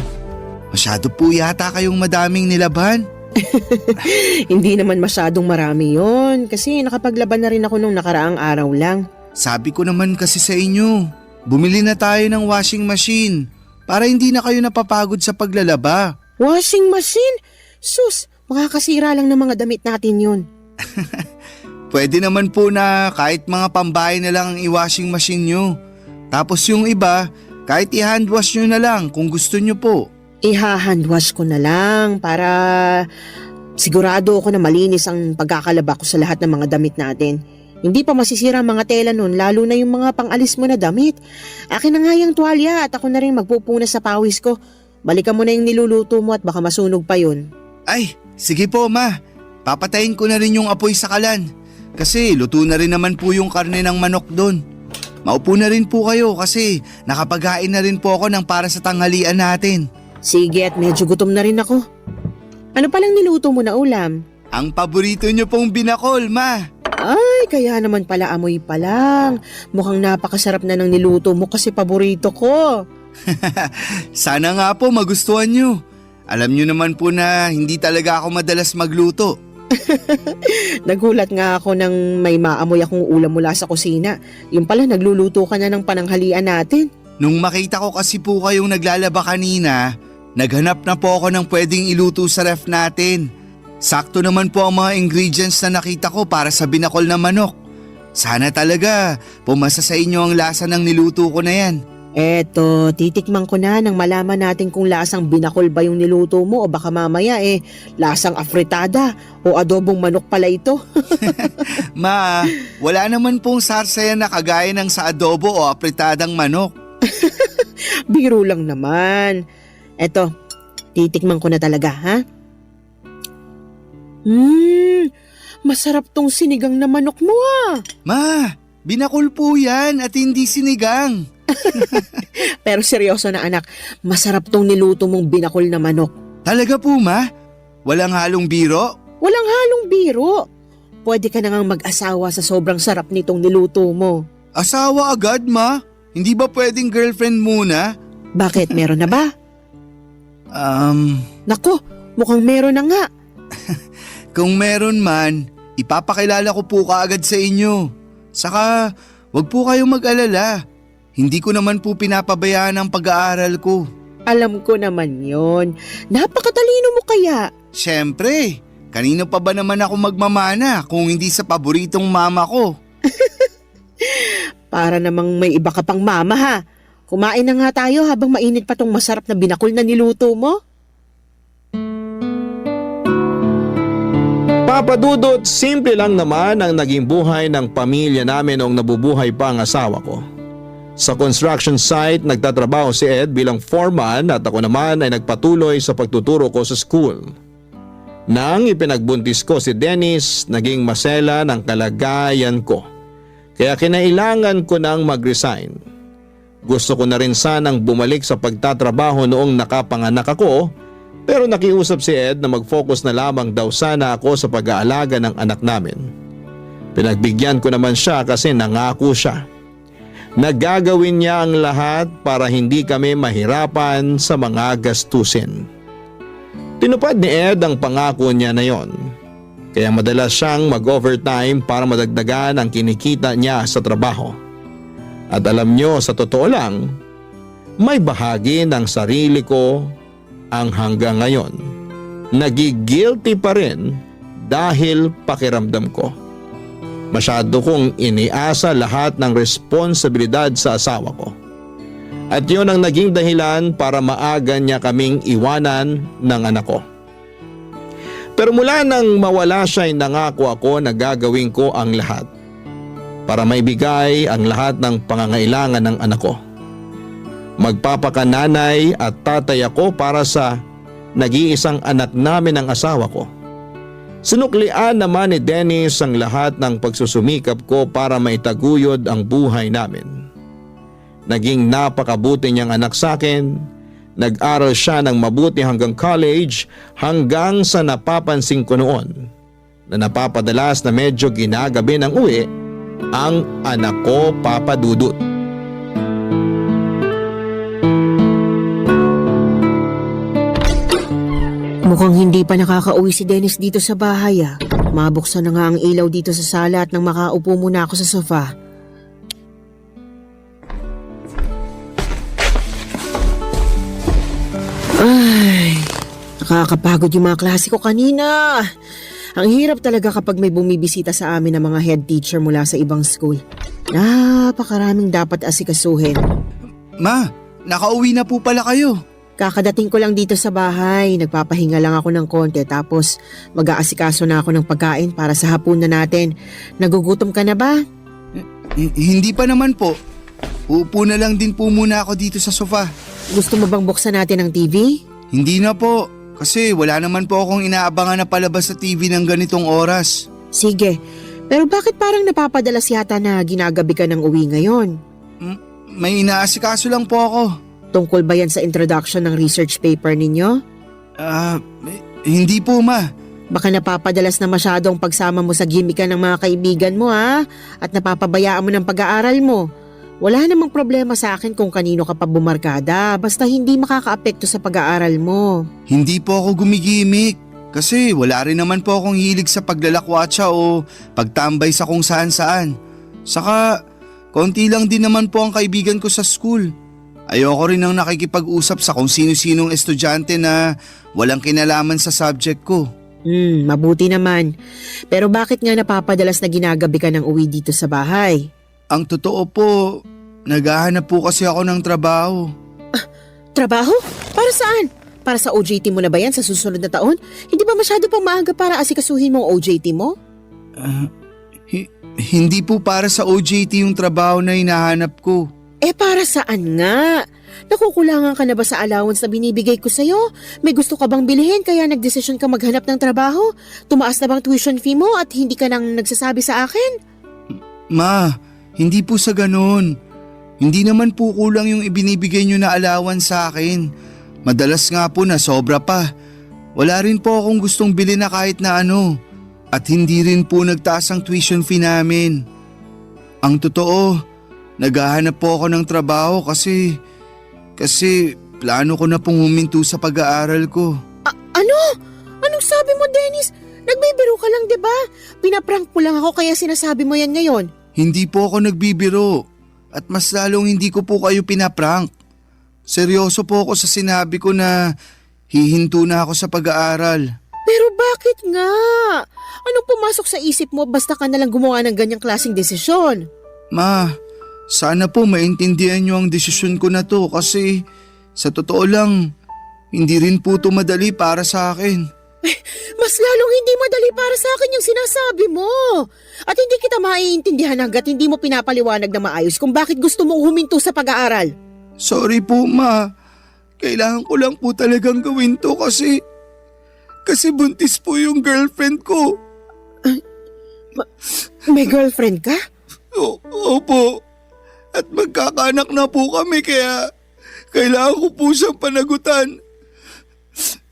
Masyado po yata kayong madaming nilaban. Hindi naman masyadong marami yon kasi nakapaglaban na rin ako nung nakaraang araw lang. Sabi ko naman kasi sa inyo, bumili na tayo ng washing machine para hindi na kayo napapagod sa paglalaba. Washing machine? Sus, makakasira lang ng mga damit natin yun. Pwede naman po na kahit mga pambahay na lang ang i-washing machine nyo. Tapos yung iba, kahit i-handwash nyo na lang kung gusto nyo po. Iha-handwash ko na lang para sigurado ako na malinis ang pagkakalaba ko sa lahat ng mga damit natin. Hindi pa masisira ang mga tela nun, lalo na yung mga pang-alis mo na damit. Akin na nga yung tuwalya at ako na rin magpupunas sa pawis ko. Balikan mo na yung niluluto mo at baka masunog pa yun. Ay, sige po ma. Papatayin ko na rin yung apoy sa kalan. Kasi luto na rin naman po yung karne ng manok doon. Maupo na rin po kayo kasi nakapaghain na rin po ako ng para sa tanghalian natin. Sige at medyo gutom na rin ako. Ano palang niluto mo na ulam? Ang paborito nyo pong binakol, ma. Ay, kaya naman pala amoy pa lang. Mukhang napakasarap na ng niluto mo kasi paborito ko. Sana nga po magustuhan nyo. Alam nyo naman po na hindi talaga ako madalas magluto. Nagulat nga ako nang may maamoy akong ulam mula sa kusina. Yung pala nagluluto ka na ng pananghalian natin. Nung makita ko kasi po kayong naglalaba kanina, naghanap na po ako ng pwedeng iluto sa ref natin. Sakto naman po ang mga ingredients na nakita ko para sa binakol na manok. Sana talaga pumasa sa inyo ang lasa ng niluto ko na yan. Eto, titikman ko na nang malaman natin kung lasang binakol ba yung niluto mo o baka mamaya lasang afritada o adobong manok pala ito. Ma, wala naman pong sarsayan na kagaya ng sa adobo o apritadang manok. Biro lang naman. Eto, titikman ko na talaga, ha? Masarap tong sinigang na manok mo, ah. Ma, binakol po yan at hindi sinigang. Pero seryoso na anak, masarap tong niluto mong binakol na manok. Talaga po, ma? Walang halong biro? Walang halong biro. Pwede ka na ngang mag-asawa sa sobrang sarap nitong niluto mo. Asawa agad, ma? Hindi ba pwedeng girlfriend muna? Bakit, meron na ba? Nako, mukhang meron na nga. Kung meron man, ipapakilala ko po kaagad sa inyo. Saka, wag po kayong mag-alala. Hindi ko naman po pinapabayaan ang pag-aaral ko. Alam ko naman yon. Napakatalino mo kaya. Siyempre, kanino pa ba naman ako magmamana kung hindi sa paboritong mama ko? Para namang may iba ka pang mama, ha. Kumain na nga tayo habang mainit pa tong masarap na binakol na niluto mo. Papa Dudut, simple lang naman ang naging buhay ng pamilya namin noong nabubuhay pa ang asawa ko. Sa construction site, nagtatrabaho si Ed bilang foreman at ako naman ay nagpatuloy sa pagtuturo ko sa school. Nang ipinagbuntis ko si Dennis, naging masela ng kalagayan ko. Kaya kinailangan ko nang mag-resign. Gusto ko na rin sanang bumalik sa pagtatrabaho noong nakapanganak ako, pero nakiusap si Ed na mag-focus na lamang daw sana ako sa pag-aalaga ng anak namin. Pinagbigyan ko naman siya kasi nangako siya. Nagagawin niya ang lahat para hindi kami mahirapan sa mga gastusin. Tinupad ni Ed ang pangako niya na yon. Kaya madalas siyang mag-overtime para madagdagan ang kinikita niya sa trabaho. At alam nyo, sa totoo lang, may bahagi ng sarili ko ang hanggang ngayon nagigilty pa rin dahil pakiramdam ko. Masyado kong iniasa lahat ng responsibilidad sa asawa ko. At yun ang naging dahilan para maaga niya kaming iwanan ng anak ko. Pero mula nang mawala siya ay nangako ako na gagawin ko ang lahat para maibigay ang lahat ng pangangailangan ng anak ko. Magpapakananay at tatay ako para sa nag-iisang anak namin ng asawa ko. Sinuklian naman ni Dennis ang lahat ng pagsusumikap ko para maitaguyod ang buhay namin. Naging napakabuti niyang anak sa akin. Nag-aral siya ng mabuti hanggang college hanggang sa napapansin ko noon na napapadalas na medyo ginagabi ng uwi ang anak ko, Papa Dudut. Mukhang hindi pa nakakauwi si Dennis dito sa bahay ah. Mabuksan na nga ang ilaw dito sa sala at nang makaupo muna ako sa sofa. Ay, nakakapagod yung mga klase ko kanina. Ang hirap talaga kapag may bumibisita sa amin ng mga head teacher mula sa ibang school. Napakaraming dapat asikasuhin. Ma, nakauwi na po pala kayo. Kakadating ko lang dito sa bahay, nagpapahinga lang ako ng konti tapos mag-aasikaso na ako ng pagkain para sa hapunan natin. Nagugutom ka na ba? Hindi pa naman po. Uupo na lang din po muna ako dito sa sofa. Gusto mo bang buksan natin ang TV? Hindi na po, kasi wala naman po akong inaabangan na palabas sa TV ng ganitong oras. Sige, pero bakit parang napapadalas yata na ginagabi ka ng uwi ngayon? May inaasikaso lang po ako. Tungkol ba yan sa introduction ng research paper ninyo? Hindi po, ma. Baka napapadalas na masyadong pagsama mo sa gimikan ng mga kaibigan mo ha? At napapabayaan mo ng pag-aaral mo. Wala namang problema sa akin kung kanino ka pa bumarkada basta hindi makakaapekto sa pag-aaral mo. Hindi po ako gumigimik. Kasi wala rin naman po akong hilig sa paglalakwatsa o pagtambay sa kung saan-saan. Saka, konti lang din naman po ang kaibigan ko sa school. Ayoko rin nang nakikipag-usap sa kung sino-sinong estudyante na walang kinalaman sa subject ko. Mabuti naman. Pero bakit nga napapadalas na ginagabi ka ng uwi dito sa bahay? Ang totoo po, naghahanap po kasi ako ng trabaho. Trabaho? Para saan? Para sa OJT mo na ba yan sa susunod na taon? Hindi ba masyado pang maaga para asikasuhin mo ang OJT mo? Hindi po para sa OJT yung trabaho na hinahanap ko. Para saan nga? Nakukulangan ka na ba sa allowance na binibigay ko sa'yo? May gusto ka bang bilhin kaya nagdesisyon ka maghanap ng trabaho? Tumaas na bang tuition fee mo at hindi ka nang nagsasabi sa akin? Ma, hindi po sa ganun. Hindi naman po kulang yung ibinibigay nyo na allowance sa akin. Madalas nga po na sobra pa. Wala rin po akong gustong bilhin na kahit na ano. At hindi rin po nagtaas ang tuition fee namin. Ang totoo, naghahanap po ako ng trabaho kasi plano ko na pong huminto sa pag-aaral ko. Ano? Anong sabi mo, Dennis? Nagbibiro ka lang, di ba? Pinaprank mo lang ako kaya sinasabi mo yan ngayon. Hindi po ako nagbibiro at mas lalong hindi ko po kayo pinaprank. Seryoso po ako sa sinabi ko na hihinto na ako sa pag-aaral. Pero bakit nga? Anong pumasok sa isip mo basta ka nalang gumawa ng ganyang klaseng desisyon? Ma, sana po maintindihan niyo ang desisyon ko na to kasi sa totoo lang, hindi rin po ito madali para sa akin. Mas lalong hindi madali para sa akin yung sinasabi mo. At hindi kita maiintindihan hanggat hindi mo pinapaliwanag na maayos kung bakit gusto mong huminto sa pag-aaral. Sorry po, ma. Kailangan ko lang po talagang gawin to kasi Kasi buntis po yung girlfriend ko. May girlfriend ka? Opo. At magkakaanak na po kami kaya kailangan ko po siyang panagutan.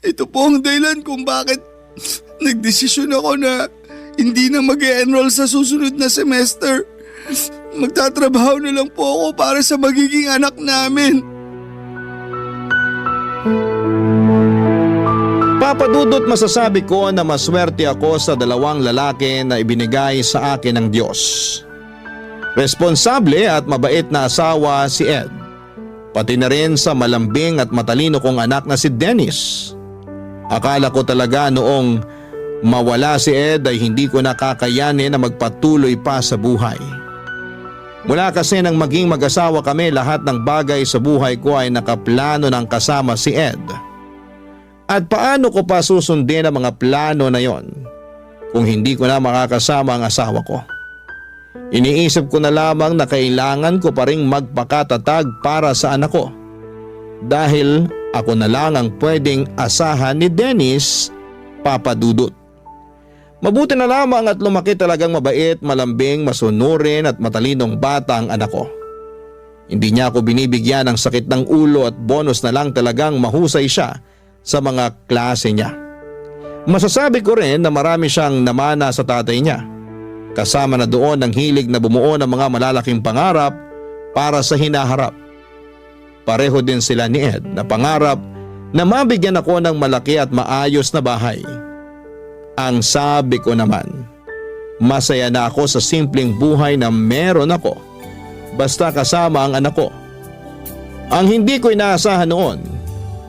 Ito po ang dahilan kung bakit nagdesisyon ako na hindi na mag-enroll sa susunod na semester. Magtatrabaho na lang po ako para sa magiging anak namin. Papa Dudut, masasabi ko na maswerte ako sa dalawang lalaki na ibinigay sa akin ng Diyos. Responsable at mabait na asawa si Ed. Pati na rin sa malambing at matalino kong anak na si Dennis. Akala ko talaga noong mawala si Ed ay hindi ko nakakayanin na magpatuloy pa sa buhay. Mula kasi nang maging mag-asawa kami, lahat ng bagay sa buhay ko ay nakaplano ng kasama si Ed. At paano ko pa susundin ang mga plano na yon kung hindi ko na makakasama ang asawa ko? Iniisip ko na lamang na kailangan ko pa ring magpakatatag para sa anak ko. Dahil ako na lang ang pwedeng asahan ni Dennis, Papa Dudut. Mabuti na lamang at lumaki talagang mabait, malambing, masunurin at matalinong bata ang anak ko. Hindi niya ako binibigyan ng sakit ng ulo at bonus na lang talagang mahusay siya sa mga klase niya. Masasabi ko rin na marami siyang namana sa tatay niya. Kasama na doon ang hilig na bumuo ng mga malalaking pangarap para sa hinaharap. Pareho din sila ni Ed na pangarap na mabigyan ako ng malaki at maayos na bahay. Ang sabi ko naman, masaya na ako sa simpleng buhay na meron ako basta kasama ang anak ko. Ang hindi ko inaasahan noon,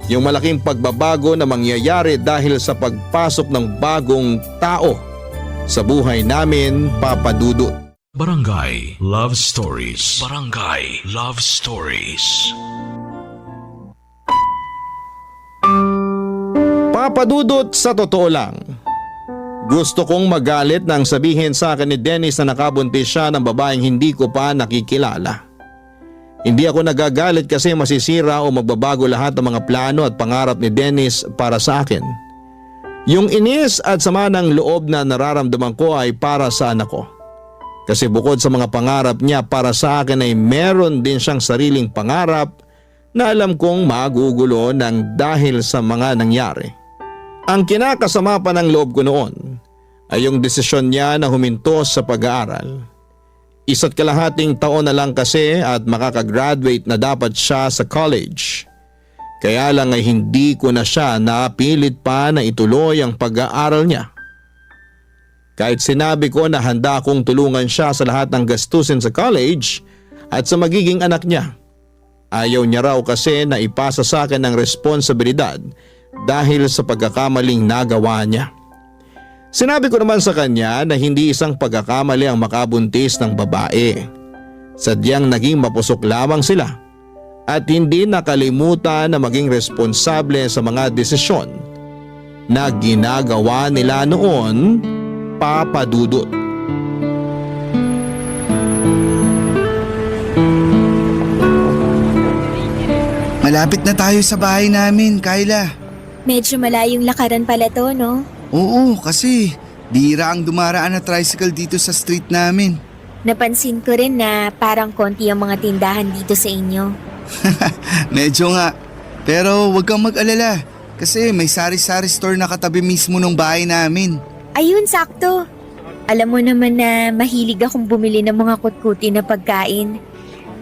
yung malaking pagbabago na mangyayari dahil sa pagpasok ng bagong tao sa buhay namin, Papa Dudut. Barangay Love Stories. Barangay Love Stories. Papa Dudut, sa totoo lang, gusto kong magalit nang sabihin sa akin ni Dennis na nakabuntis siya ng babaeng hindi ko pa nakikilala. Hindi ako nagagalit kasi masisira o magbabago lahat ng mga plano at pangarap ni Dennis para sa akin. Yung inis at sama ng loob na nararamdaman ko ay para sa anak ko. Kasi bukod sa mga pangarap niya para sa akin ay meron din siyang sariling pangarap na alam kong magugulo ng dahil sa mga nangyari. Ang kinakasama pa ng loob ko noon ay yung desisyon niya na huminto sa pag-aaral. 1.5 taon na lang kasi at makakagraduate na dapat siya sa college. Kaya lang ay hindi ko na siya napilit pa na ituloy ang pag-aaral niya. Kahit sinabi ko na handa akong tulungan siya sa lahat ng gastusin sa college at sa magiging anak niya, ayaw niya raw kasi na ipasa sa akin ang responsibilidad dahil sa pagkakamaling nagawa niya. Sinabi ko naman sa kanya na hindi isang pagkakamali ang makabuntis ng babae. Sadyang naging mapusok lamang sila at hindi nakalimutan na maging responsable sa mga desisyon na ginagawa nila noon, Papa Dudut. Malapit na tayo sa bahay namin, Kyla. Medyo malayong lakaran pala to, no? Oo, kasi bihira ang dumaraan na tricycle dito sa street namin. Napansin ko rin na parang konti ang mga tindahan dito sa inyo. Medyo nga. Pero wag kang mag-alala kasi may sari-sari store na katabi mismo ng bahay namin. Ayun, sakto. Alam mo naman na mahilig akong bumili ng mga kutkuti na pagkain.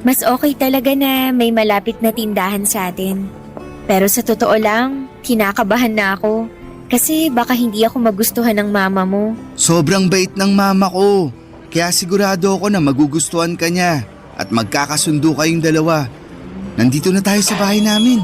Mas okay talaga na may malapit na tindahan sa atin. Pero sa totoo lang, kinakabahan na ako. Kasi baka hindi ako magustuhan ng mama mo. Sobrang bait ng mama ko. Kaya sigurado ako na magugustuhan ka niya at magkakasundo kayong dalawa. Nandito na tayo sa bahay namin.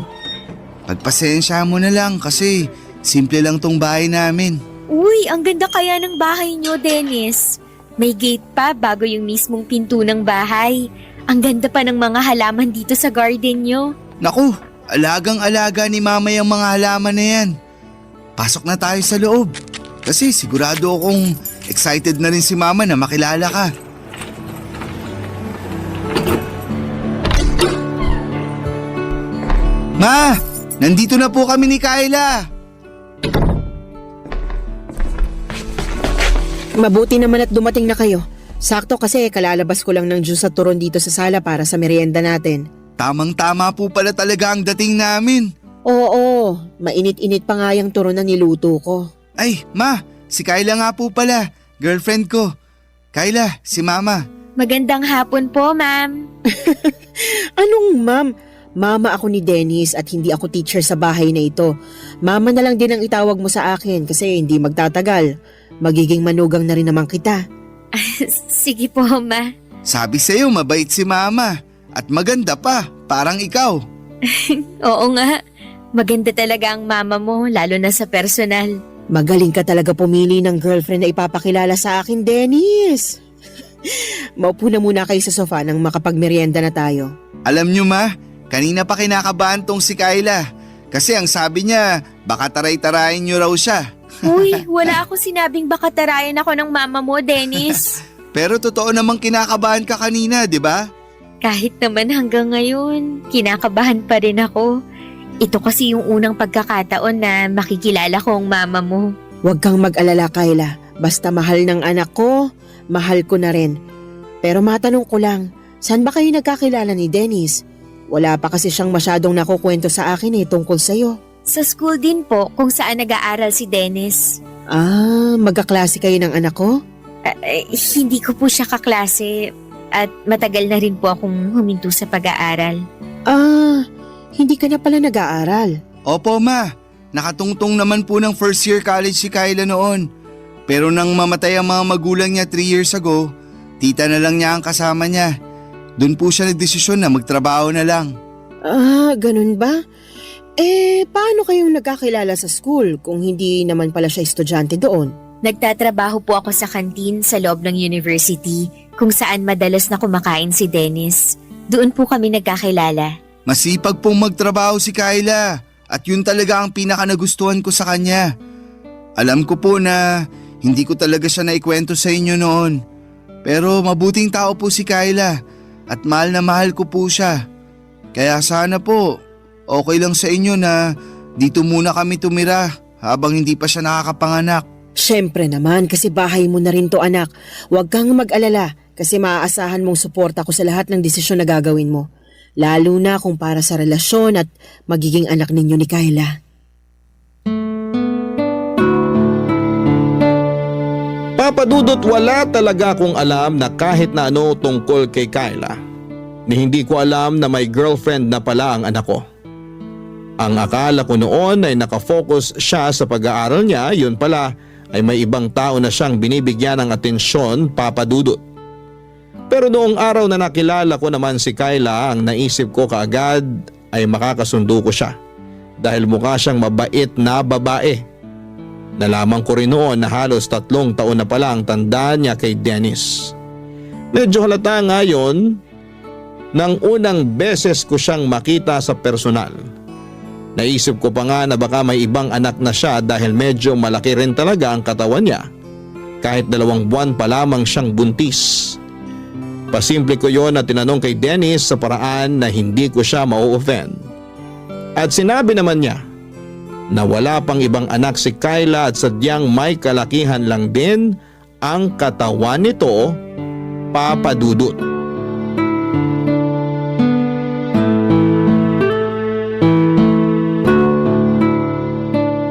Pagpasensya mo na lang kasi simple lang tong bahay namin. Uy, ang ganda kaya ng bahay niyo, Dennis. May gate pa bago yung mismong pinto ng bahay. Ang ganda pa ng mga halaman dito sa garden niyo. Naku, alagang-alaga ni mama yung mga halaman na yan. Pasok na tayo sa loob. Kasi sigurado akong excited na rin si mama na makilala ka. Ma, nandito na po kami ni Kyla. Mabuti naman at dumating na kayo. Sakto kasi kalalabas ko lang ng juice at turon dito sa sala para sa merienda natin. Tamang-tama po pala talaga ang dating namin. Oo, mainit-init pa nga yung turon na niluto ko. Ay, ma, si Kyla nga po pala, girlfriend ko. Kyla, si Mama. Magandang hapon po, ma'am. Anong ma'am? Mama ako ni Dennis at hindi ako teacher sa bahay na ito. Mama na lang din ang itawag mo sa akin kasi hindi magtatagal. Magiging manugang na rin naman kita. Sige po, ma. Sabi sa'yo, mabait si Mama. At maganda pa, parang ikaw. Oo nga. Maganda talaga ang mama mo, lalo na sa personal. Magaling ka talaga pumili ng girlfriend na ipapakilala sa akin, Dennis. Maupo na muna kayo sa sofa nang makapagmerienda na tayo. Alam nyo ma, kanina pa kinakabahan tong si Kyla. Kasi ang sabi niya, baka taray-tarayin nyo raw siya. Uy, wala akong sinabing baka tarayan ako ng mama mo, Dennis. Pero totoo namang kinakabahan ka kanina, di ba? Kahit naman hanggang ngayon, kinakabahan pa rin ako. Ito kasi yung unang pagkakataon na makikilala ko ang mama mo. Huwag kang mag-alala, Kyla. Basta mahal ng anak ko, mahal ko na rin. Pero matanong ko lang, saan ba kayo nagkakilala ni Dennis? Wala pa kasi siyang masyadong nakukwento sa akin tungkol sa'yo. Sa school din po kung saan nag-aaral si Dennis. Magkaklase kayo ng anak ko? Hindi ko po siya kaklase at matagal na rin po akong huminto sa pag-aaral. Hindi ka na pala nag-aaral. Opo ma, nakatungtong naman po ng first year college si Kyla noon. Pero nang mamatay ang mga magulang niya 3 years ago, tita na lang niya ang kasama niya. Doon po siya nagdesisyon na magtrabaho na lang. Ganun ba? Paano kayong nagkakilala sa school kung hindi naman pala siya estudyante doon? Nagtatrabaho po ako sa kantin sa loob ng university kung saan madalas na kumakain si Dennis. Doon po kami nagkakilala. Masipag pong magtrabaho si Kyla at yun talaga ang pinaka nagustuhan ko sa kanya. Alam ko po na hindi ko talaga siya naikwento sa inyo noon. Pero mabuting tao po si Kyla at mahal na mahal ko po siya. Kaya sana po okay lang sa inyo na dito muna kami tumira habang hindi pa siya nakakapanganak. Siyempre naman kasi bahay mo na rin to anak. Huwag kang mag-alala kasi maaasahan mong suporta ko sa lahat ng desisyon na gagawin mo. Lalo na kung para sa relasyon at magiging anak ninyo ni Kyla. Papadudot, wala talaga akong alam na kahit na ano tungkol kay Kyla. Ni hindi ko alam na may girlfriend na pala ang anak ko. Ang akala ko noon ay nakafocus siya sa pag-aaral niya, yun pala ay may ibang tao na siyang binibigyan ng atensyon, papadudot. Pero noong araw na nakilala ko naman si Kyla, ang naisip ko kaagad ay makakasundo ko siya dahil mukha siyang mabait na babae. Nalaman ko rin noon na halos 3 taon na pala ang tanda niya kay Dennis. Medyo halata nga yun nang unang beses ko siyang makita sa personal. Naisip ko pa nga na baka may ibang anak na siya dahil medyo malaki rin talaga ang katawan niya. Kahit 2 buwan pa lamang siyang buntis. Pasimple ko yon na tinanong kay Dennis sa paraan na hindi ko siya mau-offend. At sinabi naman niya na wala pang ibang anak si Kyla at sadyang may kalakihan lang din ang katawan nito, papadudot.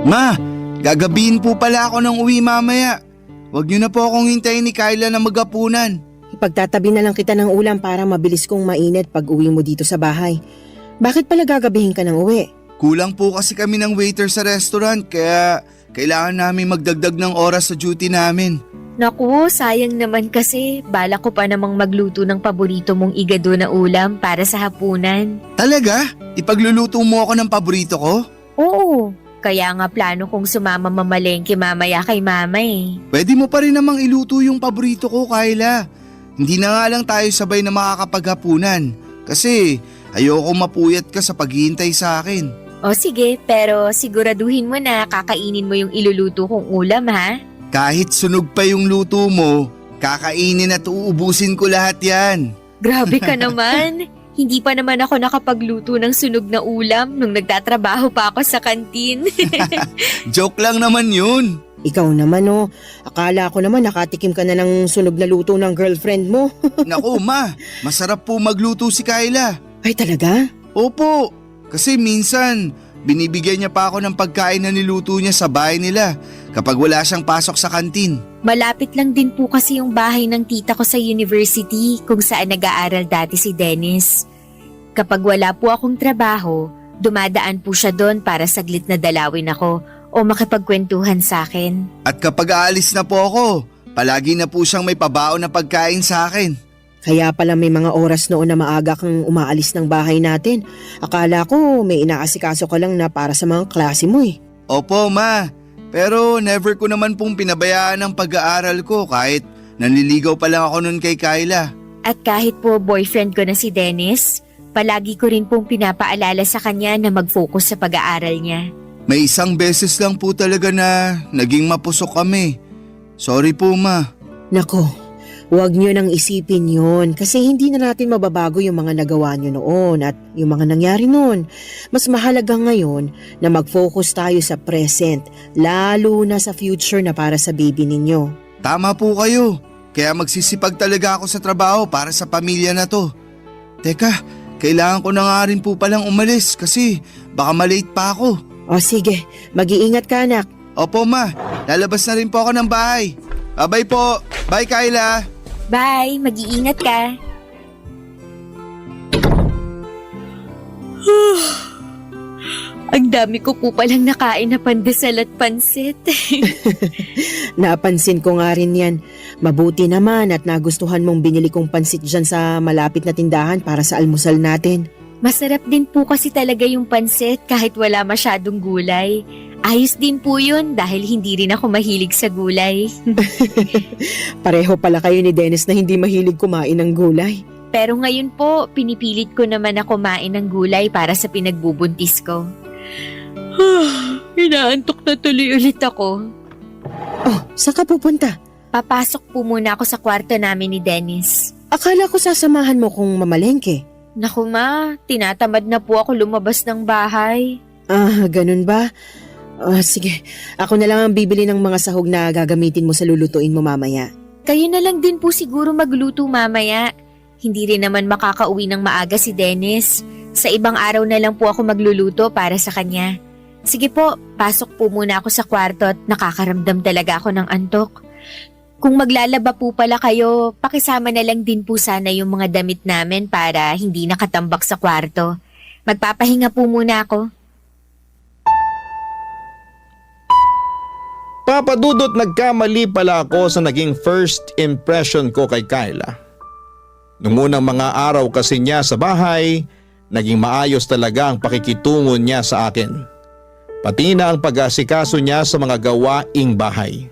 Ma, gagabihin po pala ako ng uwi mamaya. Huwag niyo na po akong hintayin ni Kyla na magapunan. Ipagtatabi na lang kita ng ulam para mabilis kong mainit pag uwi mo dito sa bahay. Bakit pala gagabihin ka ng uwi? Kulang po kasi kami ng waiter sa restaurant kaya kailangan namin magdagdag ng oras sa duty namin. Naku, sayang naman kasi balak ko pa namang magluto ng paborito mong igado na ulam para sa hapunan. Talaga? Ipagluluto mo ako ng paborito ko? Oo, kaya nga plano kong sumama mamalengke mamaya kay mama eh. Pwede mo pa rin namang iluto yung paborito ko, Kyla. Hindi na nga lang tayo sabay na makakapaghapunan kasi ayoko mapuyat ka sa paghihintay sa akin. O sige, pero siguraduhin mo na kakainin mo yung iluluto kong ulam ha? Kahit sunog pa yung luto mo, kakainin at uubusin ko lahat yan. Grabe ka naman. Hindi pa naman ako nakapagluto ng sunog na ulam nung nagtatrabaho pa ako sa kantin. Joke lang naman yun. Ikaw naman oh, akala ko naman nakatikim ka na ng sunog na luto ng girlfriend mo. Naku ma, masarap po magluto si Kyla. Ay talaga? Opo, kasi minsan binibigyan niya pa ako ng pagkain na niluto niya sa bahay nila kapag wala siyang pasok sa kantin. Malapit lang din po kasi yung bahay ng tita ko sa university kung saan nag-aaral dati si Dennis. Kapag wala po akong trabaho, dumadaan po siya doon para saglit na dalawin ako o makipagkwentuhan sa akin. At kapag aalis na po ako, palagi na po siyang may pabaon na pagkain sa akin. Kaya pala may mga oras noon na maaga kang umaalis ng bahay natin. Akala ko may inaasikaso ka lang na para sa mga klase mo eh. Opo ma, pero never ko naman pong pinabayaan ang pag-aaral ko kahit nanliligaw pa lang ako nun kay Kyla. At kahit po boyfriend ko na si Dennis, palagi ko rin pong pinapaalala sa kanya na mag-focus sa pag-aaral niya. May isang beses lang po talaga na naging mapusok kami. Sorry po ma. Nako, huwag nyo nang isipin yun kasi hindi na natin mababago yung mga nagawa nyo noon at yung mga nangyari noon. Mas mahalaga ngayon na mag-focus tayo sa present, lalo na sa future na para sa baby ninyo. Tama po kayo. Kaya magsisipag talaga ako sa trabaho para sa pamilya na to. Teka, kailangan ko na nga rin po palang umalis kasi baka malate pa ako. O sige, mag-iingat ka anak. Opo ma, lalabas na rin po ako ng bahay. Bye po. Bye Kyla. Bye, mag-iingat ka. Ang dami ko po palang nakain na pandesal at pansit. Napansin ko nga rin yan. Mabuti naman at nagustuhan mong binili kong pansit dyan sa malapit na tindahan para sa almusal natin. Masarap din po kasi talaga yung pansit kahit wala masyadong gulay. Ayos din po yun dahil hindi rin ako mahilig sa gulay. Pareho pala kayo ni Dennis na hindi mahilig kumain ng gulay. Pero ngayon po, pinipilit ko naman na kumain ng gulay para sa pinagbubuntis ko. Inaantok na tuloy ulit ako. Oh, saan ka pupunta? Papasok po muna ako sa kwarto namin ni Dennis. Akala ko sasamahan mo kung mamalengke. Naku ma, tinatamad na po ako lumabas ng bahay. Ah, ganun ba? Sige, ako na lang ang bibili ng mga sahog na gagamitin mo sa lulutuin mo mamaya. Kayo na lang din po siguro magluto mamaya. Hindi rin naman makakauwi ng maaga si Dennis. Sa ibang araw na lang po ako magluluto para sa kanya. Sige po, pasok po muna ako sa kwarto at nakakaramdam talaga ako ng antok. Kung maglalaba po pala kayo, pakisama na lang din po sana yung mga damit namin para hindi nakatambak sa kwarto. Magpapahinga po muna ako. Papa Dudut, nagkamali pala ako sa naging first impression ko kay Kyla. Nung unang mga araw kasi niya sa bahay, naging maayos talaga ang pakikitungo niya sa akin. Pati na ang pag-asikaso niya sa mga gawaing bahay.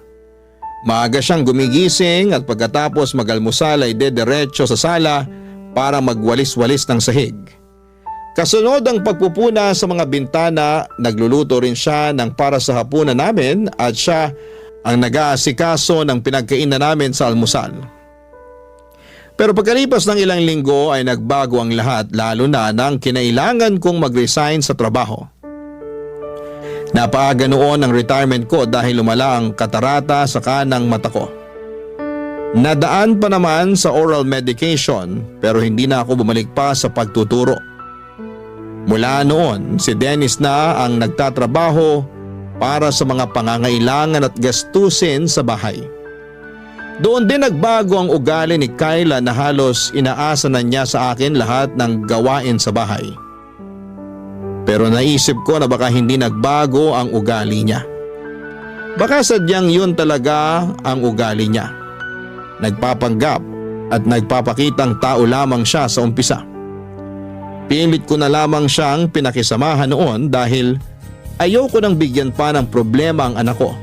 Maaga siyang gumigising at pagkatapos mag-almusal ay dediretso sa sala para magwalis-walis ng sahig. Kasunod ang pagpupuna sa mga bintana, nagluluto rin siya ng para sa hapunan namin at siya ang nag-aasikaso ng pinagkainan namin sa almusal. Pero pagkalipas ng ilang linggo ay nagbago ang lahat, lalo na nang kinailangan kong mag-resign sa trabaho. Napaaga noon ang retirement ko dahil lumala ang katarata sa kanang mata ko. Nadaan pa naman sa oral medication pero hindi na ako bumalik pa sa pagtuturo. Mula noon, si Dennis na ang nagtatrabaho para sa mga pangangailangan at gastusin sa bahay. Doon din nagbago ang ugali ni Kyla na halos inaasa na niya sa akin lahat ng gawain sa bahay. Pero naisip ko na baka hindi nagbago ang ugali niya. Baka sadyang yun talaga ang ugali niya. Nagpapanggap at nagpapakitang tao lamang siya sa umpisa. Pilit ko na lamang siyang pinakisamahan noon dahil ayoko nang bigyan pa ng problema ang anak ko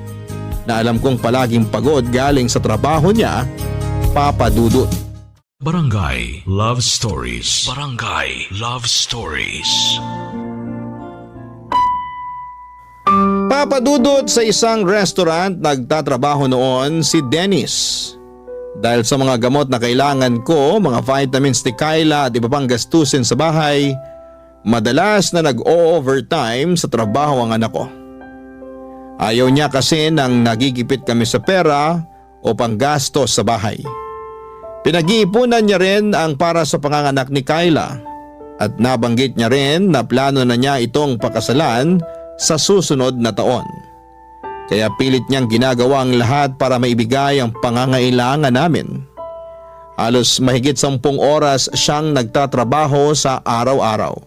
na alam kong palaging pagod galing sa trabaho niya, Papa Dudut. Barangay Love Stories. Barangay Love Stories. Papa Dudut, sa isang restaurant nagtatrabaho noon si Dennis. Dahil sa mga gamot na kailangan ko, mga vitamins ni Kyla at iba pang gastusin sa bahay, madalas na nag-o-overtime sa trabaho ang anak ko. Ayaw niya kasi nang nagigipit kami sa pera o panggastos sa bahay. Pinag-iipunan niya rin ang para sa panganganak ni Kyla at nabanggit niya rin na plano na niya itong pakasalan sa susunod na taon. Kaya pilit niyang ginagawa ang lahat para maibigay ang pangangailangan namin. Halos mahigit 10 oras siyang nagtatrabaho sa araw-araw.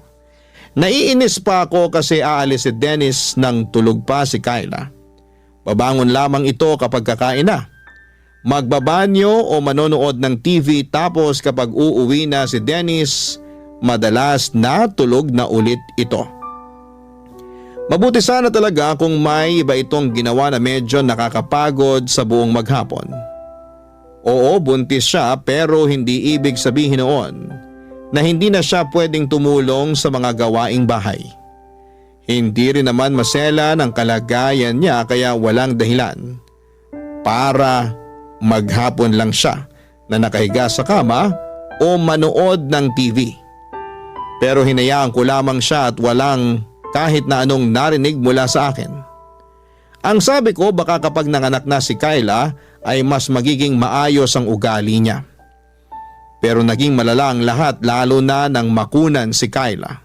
Naiinis pa ako kasi aalis si Dennis nang tulog pa si Kyla. Babangon lamang ito kapag kakain na. Magbabanyo o manonood ng TV tapos kapag uuwi na si Dennis, madalas natulog na ulit ito. Mabuti sana talaga kung may iba itong ginawa na medyo nakakapagod sa buong maghapon. Oo, buntis siya pero hindi ibig sabihin noon na hindi na siya pwedeng tumulong sa mga gawaing bahay. Hindi rin naman masela ng kalagayan niya kaya walang dahilan para maghapon lang siya na nakahiga sa kama o manood ng TV. Pero hinayaan ko lamang siya at walang kahit na anong narinig mula sa akin. Ang sabi ko baka kapag nanganak na si Kyla ay mas magiging maayos ang ugali niya. Pero naging malala ang lahat lalo na nang makunan si Kyla.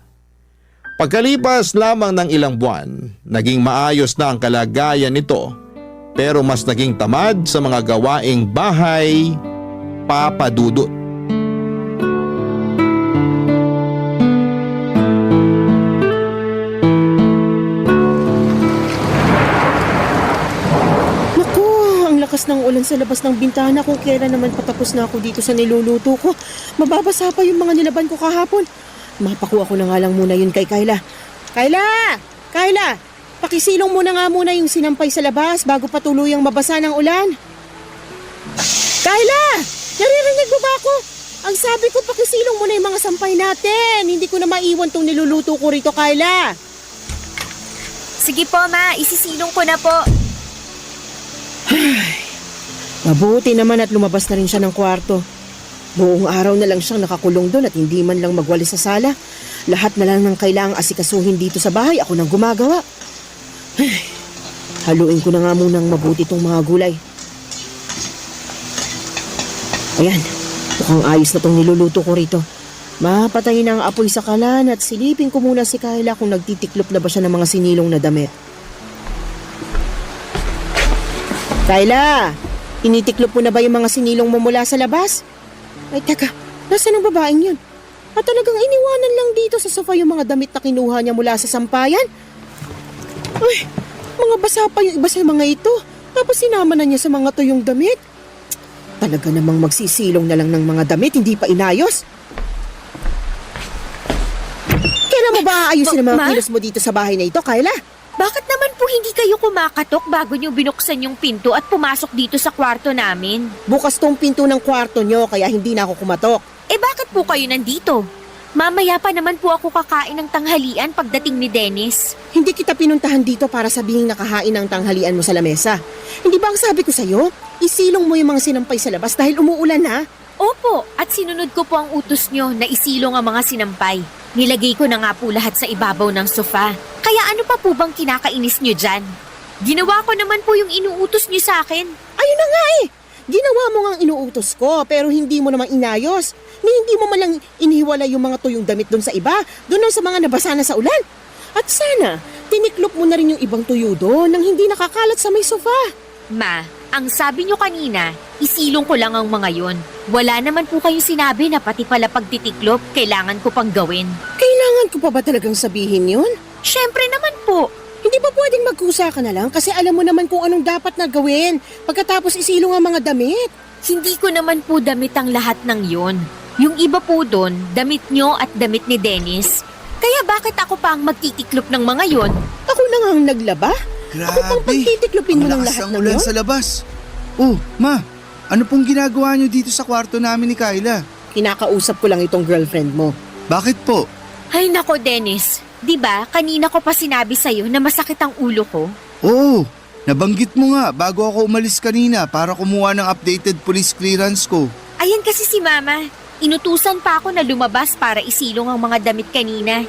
Pagkalipas lamang ng ilang buwan, naging maayos na ang kalagayan nito pero mas naging tamad sa mga gawaing bahay, Papa Dudut. Ng ulan sa labas ng bintana kung kailan naman patapos na ako dito sa niluluto ko. Mababasa pa yung mga nilaban ko kahapon. Mapakuha ko na nga lang muna yun kay Kyla. Kyla! Kyla! Pakisilong muna nga muna yung sinampay sa labas bago pa tuluyang mabasa ng ulan. Kyla! Naririnig mo ba ako? Ang sabi ko pakisilong muna yung mga sampay natin. Hindi ko na maiwan tong niluluto ko rito, Kyla. Sige po, Ma. Isisilong ko na po. Mabuti naman at lumabas na rin siya ng kwarto. Buong araw na lang siyang nakakulong doon at hindi man lang magwalis sa sala. Lahat na lang ng kailangang asikasuhin dito sa bahay, ako nang gumagawa. Haluin ko na nga munang mabuti itong mga gulay. Ayan, mukhang ayos na itong niluluto ko rito. Mapatayin na ang apoy sa kalan at silipin ko muna si Kyla kung nagtitiklop na ba siya ng mga sinilong na damit. Kyla! Tinitiklop mo na ba yung mga sinilong mo mula sa labas? Ay teka, nasaan ang babaeng yun? At talagang iniwanan lang dito sa sofa yung mga damit na kinuha niya mula sa sampayan? Ay, mga basa pa yung iba sa mga ito. Tapos sinama na niya sa mga tuyong damit. Talaga namang magsisilong na lang ng mga damit, hindi pa inayos. Kailan mo ba aayusin ang mga kilos mo dito sa bahay na ito, Kyla? Bakit naman po hindi kayo kumakatok bago nyo binuksan yung pinto at pumasok dito sa kwarto namin? Bukas tong pinto ng kwarto nyo kaya hindi na ako kumatok. Eh bakit po kayo nandito? Mamaya pa naman po ako kakain ng tanghalian pagdating ni Dennis. Hindi kita pinuntahan dito para sabihing nakahain ng tanghalian mo sa lamesa. Hindi ba ang sabi ko sa'yo? Isilong mo yung mga sinampay sa labas dahil umuulan na. Opo, at sinunod ko po ang utos nyo na isilong ang mga sinampay. Nilagay ko na nga po lahat sa ibabaw ng sofa. Kaya ano pa po bang kinakainis nyo dyan? Ginawa ko naman po yung inuutos nyo sa akin. Ayun na nga eh! Ginawa mo nga ang inuutos ko pero hindi mo namang inayos. Ni hindi mo malang inihiwala yung mga tuyong damit doon sa iba, doon lang sa mga nabasa na sa ulan. At sana, tiniklop mo na rin yung ibang tuyo doon nang hindi nakakalat sa may sofa. Ma, ang sabi nyo kanina, isilong ko lang ang mga yon. Wala naman po kayong sinabi na pati pala pagtitiklop, kailangan ko pang gawin. Kailangan ko pa ba talagang sabihin yun? Syempre naman po. Hindi ba pwedeng magkusa ka na lang kasi alam mo naman kung anong dapat na gawin pagkatapos isilong ang mga damit? Hindi ko naman po damit ang lahat ng yon. Yung iba po doon, damit nyo at damit ni Dennis. Kaya bakit ako pa ang magtitiklop ng mga yon? Ako na nga ang naglaba? Grabe, ako pang pagtitiklopin mo ng ang lakas lahat ng ng ulan yun? sa labas. Oh, ma, ano pong ginagawa niyo dito sa kwarto namin ni Kyla? Kinakausap ko lang itong girlfriend mo. Bakit po? Ay nako Dennis, di ba kanina ko pa sinabi sa'yo na masakit ang ulo ko? Oo, Nabanggit mo nga bago ako umalis kanina para kumuha ng updated police clearance ko. Ayan kasi si Mama. Inutusan pa ako na lumabas para isilong ang mga damit kanina.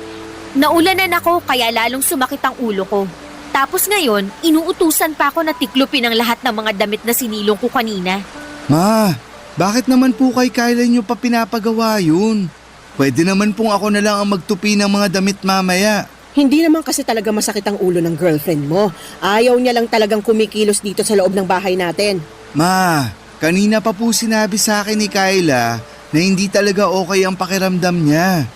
Naulanan ako kaya lalong sumakit ang ulo ko. Tapos ngayon, inuutusan pa ako na tiklupin ang lahat ng mga damit na sinilong ko kanina. Ma, bakit naman po kay Kyla nyo pa pinapagawa yun? Pwede naman pong ako na lang ang magtupi ng mga damit mamaya. Hindi naman kasi talaga masakit ang ulo ng girlfriend mo. Ayaw niya lang talagang kumikilos dito sa loob ng bahay natin. Ma, kanina pa po sinabi sa akin ni Kyla na hindi talaga okay ang pakiramdam niya.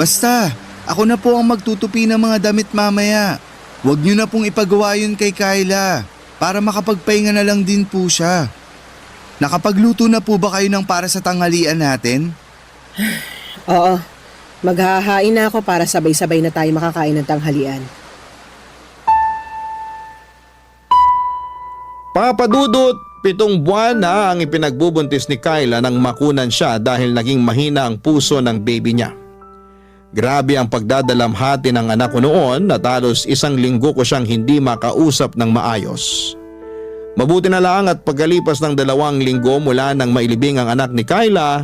Basta, ako na po ang magtutupi ng mga damit mamaya. Huwag niyo na pong ipagawa yun kay Kyla para makapagpahinga na lang din po siya. Nakapagluto na po ba kayo ng para sa tanghalian natin? Oo, maghahain na ako para sabay-sabay na tayo makakain ng tanghalian. Papadudot, 7 buwan na ang ipinagbubuntis ni Kyla nang makunan siya dahil naging mahina ang puso ng baby niya. Grabe ang pagdadalamhati ng anak ko noon at halos 1 linggo ko siyang hindi makausap ng maayos. Mabuti na lang at pagkalipas ng 2 linggo mula nang mailibing ang anak ni Kyla,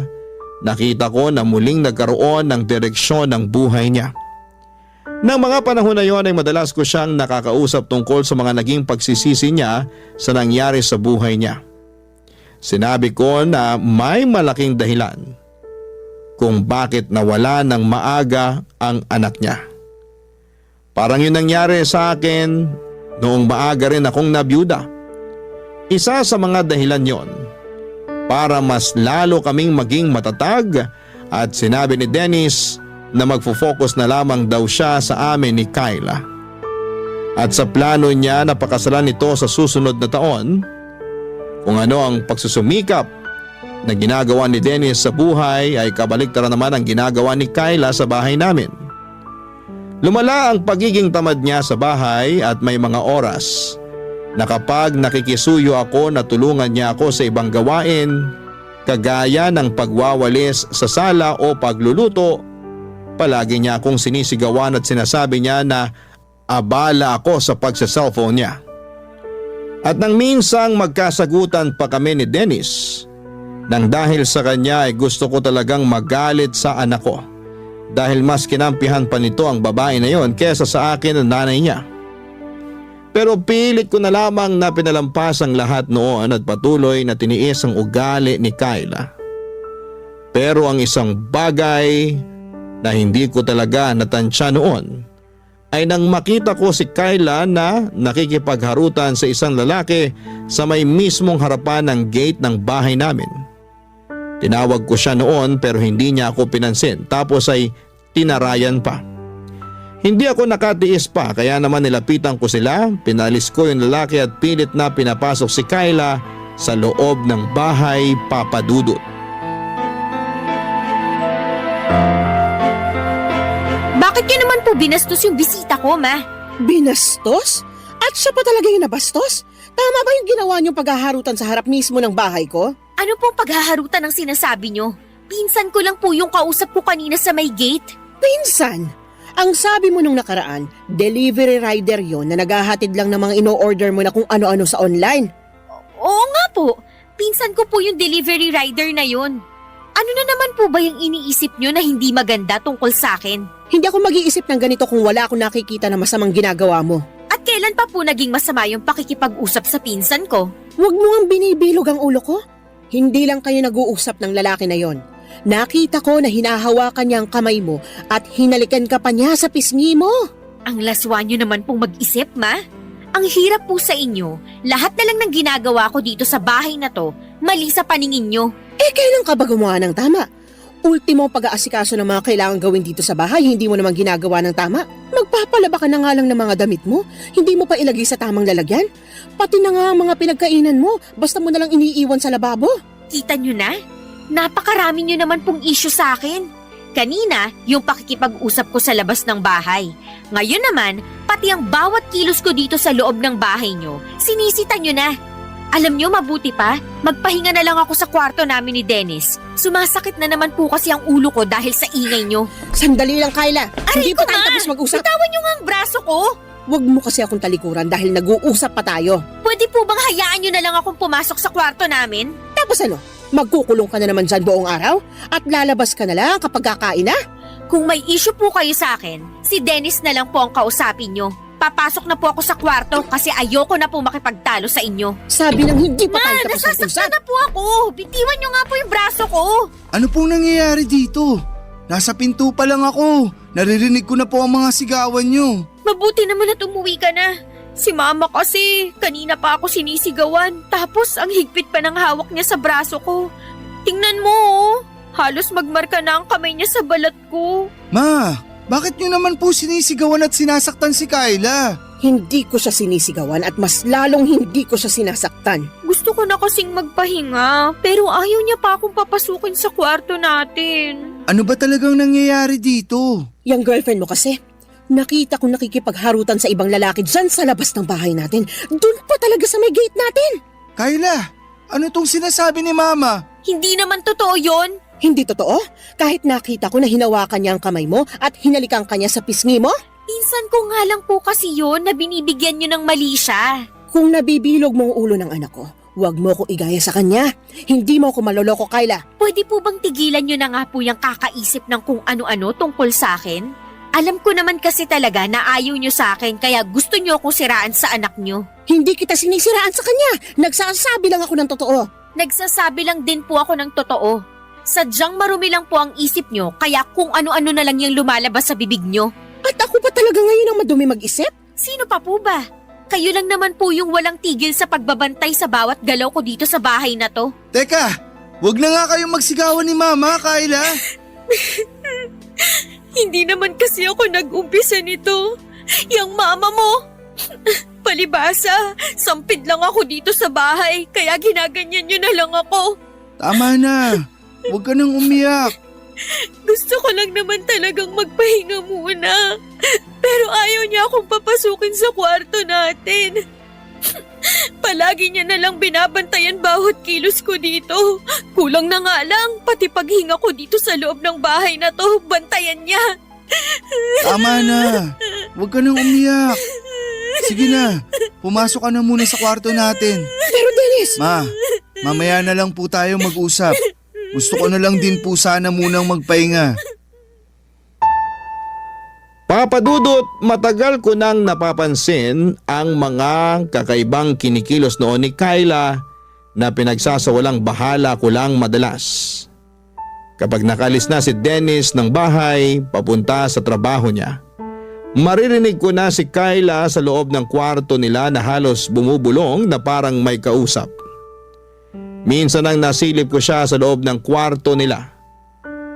nakita ko na muling nagkaroon ng direksyon ng buhay niya. Nang mga panahon na yon ay madalas ko siyang nakakausap tungkol sa mga naging pagsisisi niya sa nangyari sa buhay niya. Sinabi ko na may malaking dahilan kung bakit nawala ng maaga ang anak niya. Parang yun nangyari sa akin noong maaga rin akong nabiyuda. Isa sa mga dahilan yon para mas lalo kaming maging matatag at sinabi ni Dennis na magfo-focus na lamang daw siya sa amin ni Kyla. At sa plano niya na pakasalan nito sa susunod na taon, kung ano ang pagsusumikap na ginagawa ni Dennis sa buhay ay kabaliktaran naman ang ginagawa ni Kyla sa bahay namin. Lumala ang pagiging tamad niya sa bahay at may mga oras na kapag nakikisuyo ako na tulungan niya ako sa ibang gawain, kagaya ng pagwawalis sa sala o pagluluto, palagi niya akong sinisigawan at sinasabi niya na abala ako sa pagsa-cellphone niya. At nang minsang magkasagutan pa kami ni Dennis, nang dahil sa kanya ay gusto ko talagang magalit sa anak ko dahil mas kinampihan pa nito ang babae na yon kesa sa akin ang nanay niya. Pero pilit ko na lamang na pinalampas ang lahat noon at patuloy na tiniis ang ugali ni Kyla. Pero ang isang bagay na hindi ko talaga natansya noon ay nang makita ko si Kyla na nakikipagharutan sa isang lalaki sa may mismong harapan ng gate ng bahay namin. Tinawag ko siya noon pero hindi niya ako pinansin tapos ay tinarayan pa. Hindi ako nakatiis pa kaya naman nilapitan ko sila, pinalis ko yung lalaki at pilit na pinapasok si Kyla sa loob ng bahay, Papadudot. Bakit niyo naman po binastos yung bisita ko, Ma? Binastos? At siya pa talaga yung nabastos? Tama ba yung ginawa niyong paghaharutan sa harap mismo ng bahay ko? Ano pong paghaharutan ang sinasabi niyo? Pinsan ko lang po yung kausap ko kanina sa may gate. Pinsan? Ang sabi mo nung nakaraan, delivery rider yon na naghahatid lang ng mga ino-order mo na kung ano-ano sa online. Oo nga po. Pinsan ko po yung delivery rider na yon. Ano na naman po ba yung iniisip niyo na hindi maganda tungkol sa akin? Hindi ako mag-iisip ng ganito kung wala akong nakikita na masamang ginagawa mo. At kailan pa po naging masama yung pakikipag-usap sa pinsan ko? Huwag mo ang binibilog ang ulo ko. Hindi lang kayo nag-uusap ng lalaki na yon. Nakita ko na hinahawakan niya ang kamay mo at hinalikan ka pa niya sa pisngi mo. Ang laswa niyo naman pong mag-isip, Ma. Ang hirap po sa inyo. Lahat na lang ng ginagawa ko dito sa bahay na to, mali sa paningin niyo. Eh kailan ka ba gumawa ng tama? Ultimo pag-aasikaso ng mga kailangan gawin dito sa bahay, hindi mo naman ginagawa ng tama. Magpapalaba ka na nga lang ng mga damit mo, hindi mo pa ilagay sa tamang lalagyan. Pati na nga ang mga pinagkainan mo, basta mo nalang iniiwan sa lababo. Kita niyo na? Napakarami niyo naman pong issue sa akin. Kanina, yung pakikipag-usap ko sa labas ng bahay. Ngayon naman, pati ang bawat kilos ko dito sa loob ng bahay niyo, sinisita niyo na. Alam niyo, mabuti pa, magpahinga na lang ako sa kwarto namin ni Dennis. Sumasakit na naman po kasi ang ulo ko dahil sa ingay niyo. Sandali lang, Kyla. Aray Hindi ko, pa tayo Ma! tapos mag-usap. Bitawan niyo nga ang braso ko. Huwag mo kasi akong talikuran dahil nag-uusap pa tayo. Pwede po bang hayaan nyo na lang akong pumasok sa kwarto namin? Tapos ano, magkukulong ka na naman dyan buong araw? At lalabas ka na lang kapag kakain na? Kung may issue po kayo sa akin, si Dennis na lang po ang kausapin nyo. Papasok na po ako sa kwarto kasi ayoko na po makipagtalo sa inyo. Sabi ng hindi pa tayo tapos ng Nasasaktan usap. na po ako. Bitiwan nyo nga po yung braso ko. Ano pong nangyayari dito? Nasa pinto pa lang ako. Naririnig ko na po ang mga sigawan nyo. Mabuti naman at umuwi ka na. Si mama kasi, kanina pa ako sinisigawan. Tapos ang higpit pa ng hawak niya sa braso ko. Tingnan mo oh. Halos magmarka na ang kamay niya sa balat ko. Ma, bakit nyo naman po sinisigawan at sinasaktan si Kyla? Hindi ko siya sinisigawan at mas lalong hindi ko siya sinasaktan. Gusto ko na kasing magpahinga, pero ayaw niya pa akong papasukin sa kwarto natin. Ano ba talagang nangyayari dito? Yang girlfriend mo kasi, nakita ko nakikipagharutan sa ibang lalaki dyan sa labas ng bahay natin. Doon pa talaga sa may gate natin. Kyla, ano tong sinasabi ni Mama? Hindi naman totoo yon. Hindi totoo? Kahit nakita ko na hinawakan niya ang kamay mo at hinalikan ka niya sa pisngi mo? Insan ko nga lang po kasi yon na binibigyan niyo ng mali siya. Kung nabibilog mo ang ulo ng anak ko, huwag mo ko igaya sa kanya. Hindi mo ko maloloko, Kyla. Pwede po bang tigilan niyo na nga po yung kakaisip ng kung ano-ano tungkol sa akin? Alam ko naman kasi talaga na ayaw niyo sa akin kaya gusto niyo akong siraan sa anak niyo. Hindi kita sinisiraan sa kanya. Nagsasabi lang ako ng totoo. Nagsasabi lang din po ako ng totoo. Sadyang marumi lang po ang isip niyo kaya kung ano-ano na lang yung lumalabas sa bibig niyo. At ako pa talaga ngayon ang madumi mag-isip? Sino pa po ba? Kayo lang naman po yung walang tigil sa pagbabantay sa bawat galaw ko dito sa bahay na to. Teka, wag na nga kayong magsigawan ni Mama, Kyla. Hindi naman kasi ako nag-umpisa nito. Yang mama mo. Palibasa, sampid lang ako dito sa bahay kaya ginaganyan niyo na lang ako. Tama na. Huwag ka nang umiyak. Gusto ko lang naman talagang magpahinga muna. Pero ayaw niya akong papasukin sa kwarto natin. Palagi niya na lang binabantayan bawat kilos ko dito. Kulang na nga lang, pati paghinga ko dito sa loob ng bahay na to, bantayan niya. Tama na. Huwag ka nang umiyak. Sige na, pumasok ka na muna sa kwarto natin. Pero Dennis! Ma, mamaya na lang po tayo mag-usap. Gusto ko na lang din po sana munang magpahinga. Papa Dudut, matagal ko nang napapansin ang mga kakaibang kinikilos noon ni Kyla na pinagsasawalang bahala ko lang madalas. Kapag nakalis na si Dennis ng bahay papunta sa trabaho niya, maririnig ko na si Kyla sa loob ng kwarto nila na halos bumubulong na parang may kausap. Minsan nang nasilip ko siya sa loob ng kwarto nila.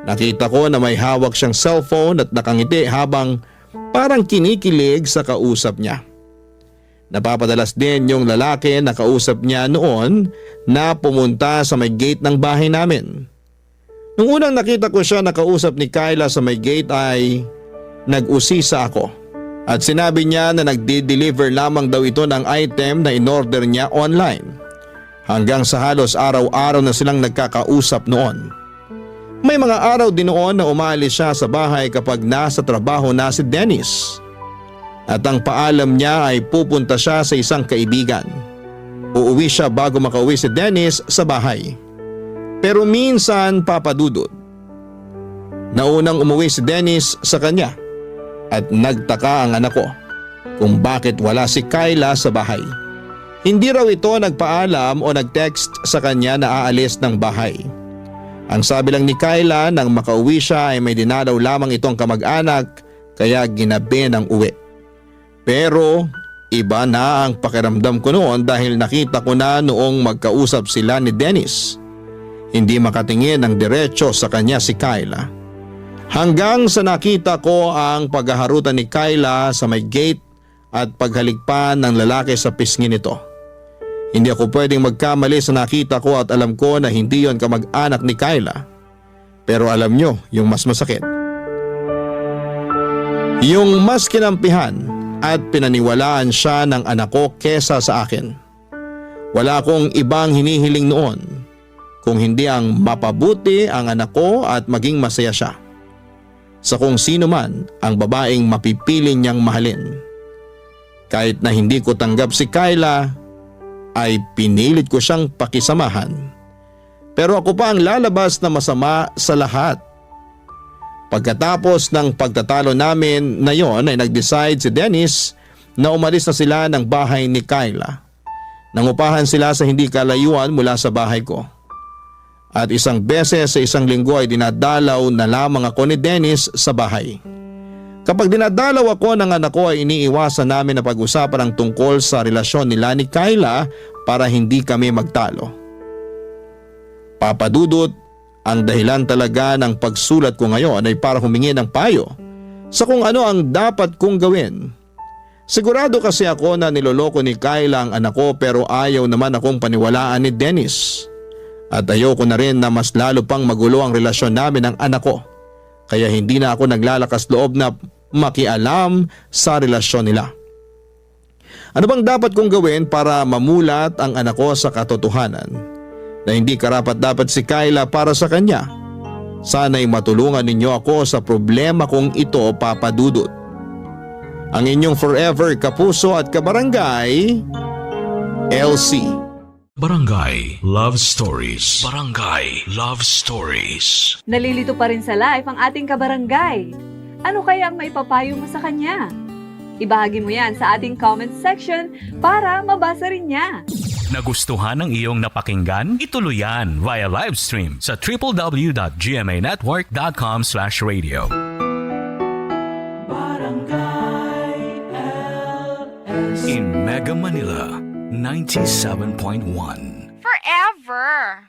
Nakita ko na may hawak siyang cellphone at nakangiti habang parang kinikilig sa kausap niya. Napapadalas din yung lalaki na kausap niya noon na pumunta sa may gate ng bahay namin. Nung unang nakita ko siya na kausap ni Kyla sa may gate ay nag-usisa ako at sinabi niya na nagdi-deliver lamang daw ito ng item na in-order niya online. Hanggang sa halos araw-araw na silang nagkakausap noon. May mga araw din noon na umalis siya sa bahay kapag nasa trabaho na si Dennis. At ang paalam niya ay pupunta siya sa isang kaibigan. Uuwi siya bago makauwi si Dennis sa bahay. Pero minsan papadudod. Naunang umuwi si Dennis sa kanya at nagtaka ang anak ko kung bakit wala si Kyla sa bahay. Hindi raw ito nagpaalam o nag-text sa kanya na aalis ng bahay. Ang sabi lang ni Kyla nang makauwi siya ay may dinadaw lamang itong kamag-anak kaya ginabi ng uwi. Pero iba na ang pakiramdam ko noon dahil nakita ko na noong magkausap sila ni Dennis. Hindi makatingin ng diretso sa kanya si Kyla. Hanggang sa nakita ko ang paghaharutan ni Kyla sa may gate at paghalikpan ng lalaki sa pisngi nito. Hindi ako pwedeng magkamali sa nakita ko at alam ko na hindi yon kamag-anak ni Kyla. Pero alam nyo yung mas masakit. Yung mas kinampihan at pinaniwalaan siya ng anak ko kesa sa akin. Wala akong ibang hinihiling noon kung hindi ang mapabuti ang anak ko at maging masaya siya. Sa kung sino man ang babaeng mapipiling niyang mahalin. Kahit na hindi ko tanggap si Kyla, ay pinilit ko siyang pakisamahan. Pero ako pa ang lalabas na masama sa lahat. Pagkatapos ng pagtatalo namin na yon ay nag-decide si Dennis na umalis na sila ng bahay ni Kyla. Nangupahan sila sa hindi kalayuan mula sa bahay ko. At isang beses sa isang linggo ay dinadalaw na lamang ako ni Dennis sa bahay. Kapag dinadalaw ako ng anak ko ay iniiwasan namin na pag-usapan ang tungkol sa relasyon nila ni Kyla para hindi kami magtalo. Papa Dudut, ang dahilan talaga ng pagsulat ko ngayon ay para humingi ng payo sa kung ano ang dapat kong gawin. Sigurado kasi ako na niloloko ni Kyla ang anak ko pero ayaw naman akong paniwalaan ni Dennis. At ayoko na rin na mas lalo pang magulo ang relasyon namin ng anak ko. Kaya hindi na ako naglalakas loob na makialam sa relasyon nila. Ano bang dapat kong gawin para mamulat ang anak ko sa katotohanan na hindi karapat-dapat si Kyla para sa kanya? Sana'y matulungan ninyo ako sa problema kong ito, Papa Dudut. Ang inyong forever kapuso at kabarangay, LC. Barangay Love Stories. Barangay Love Stories. Nalilito pa rin sa life ang ating kabarangay. Ano kaya ang maipapayo mo sa kanya? Ibahagi mo yan sa ating comment section para mabasa rin niya. Nagustuhan ng iyong napakinggan? Ituloy yan via live stream sa www.gmanetwork.com/radio. In Mega Manila, 97.1. Forever!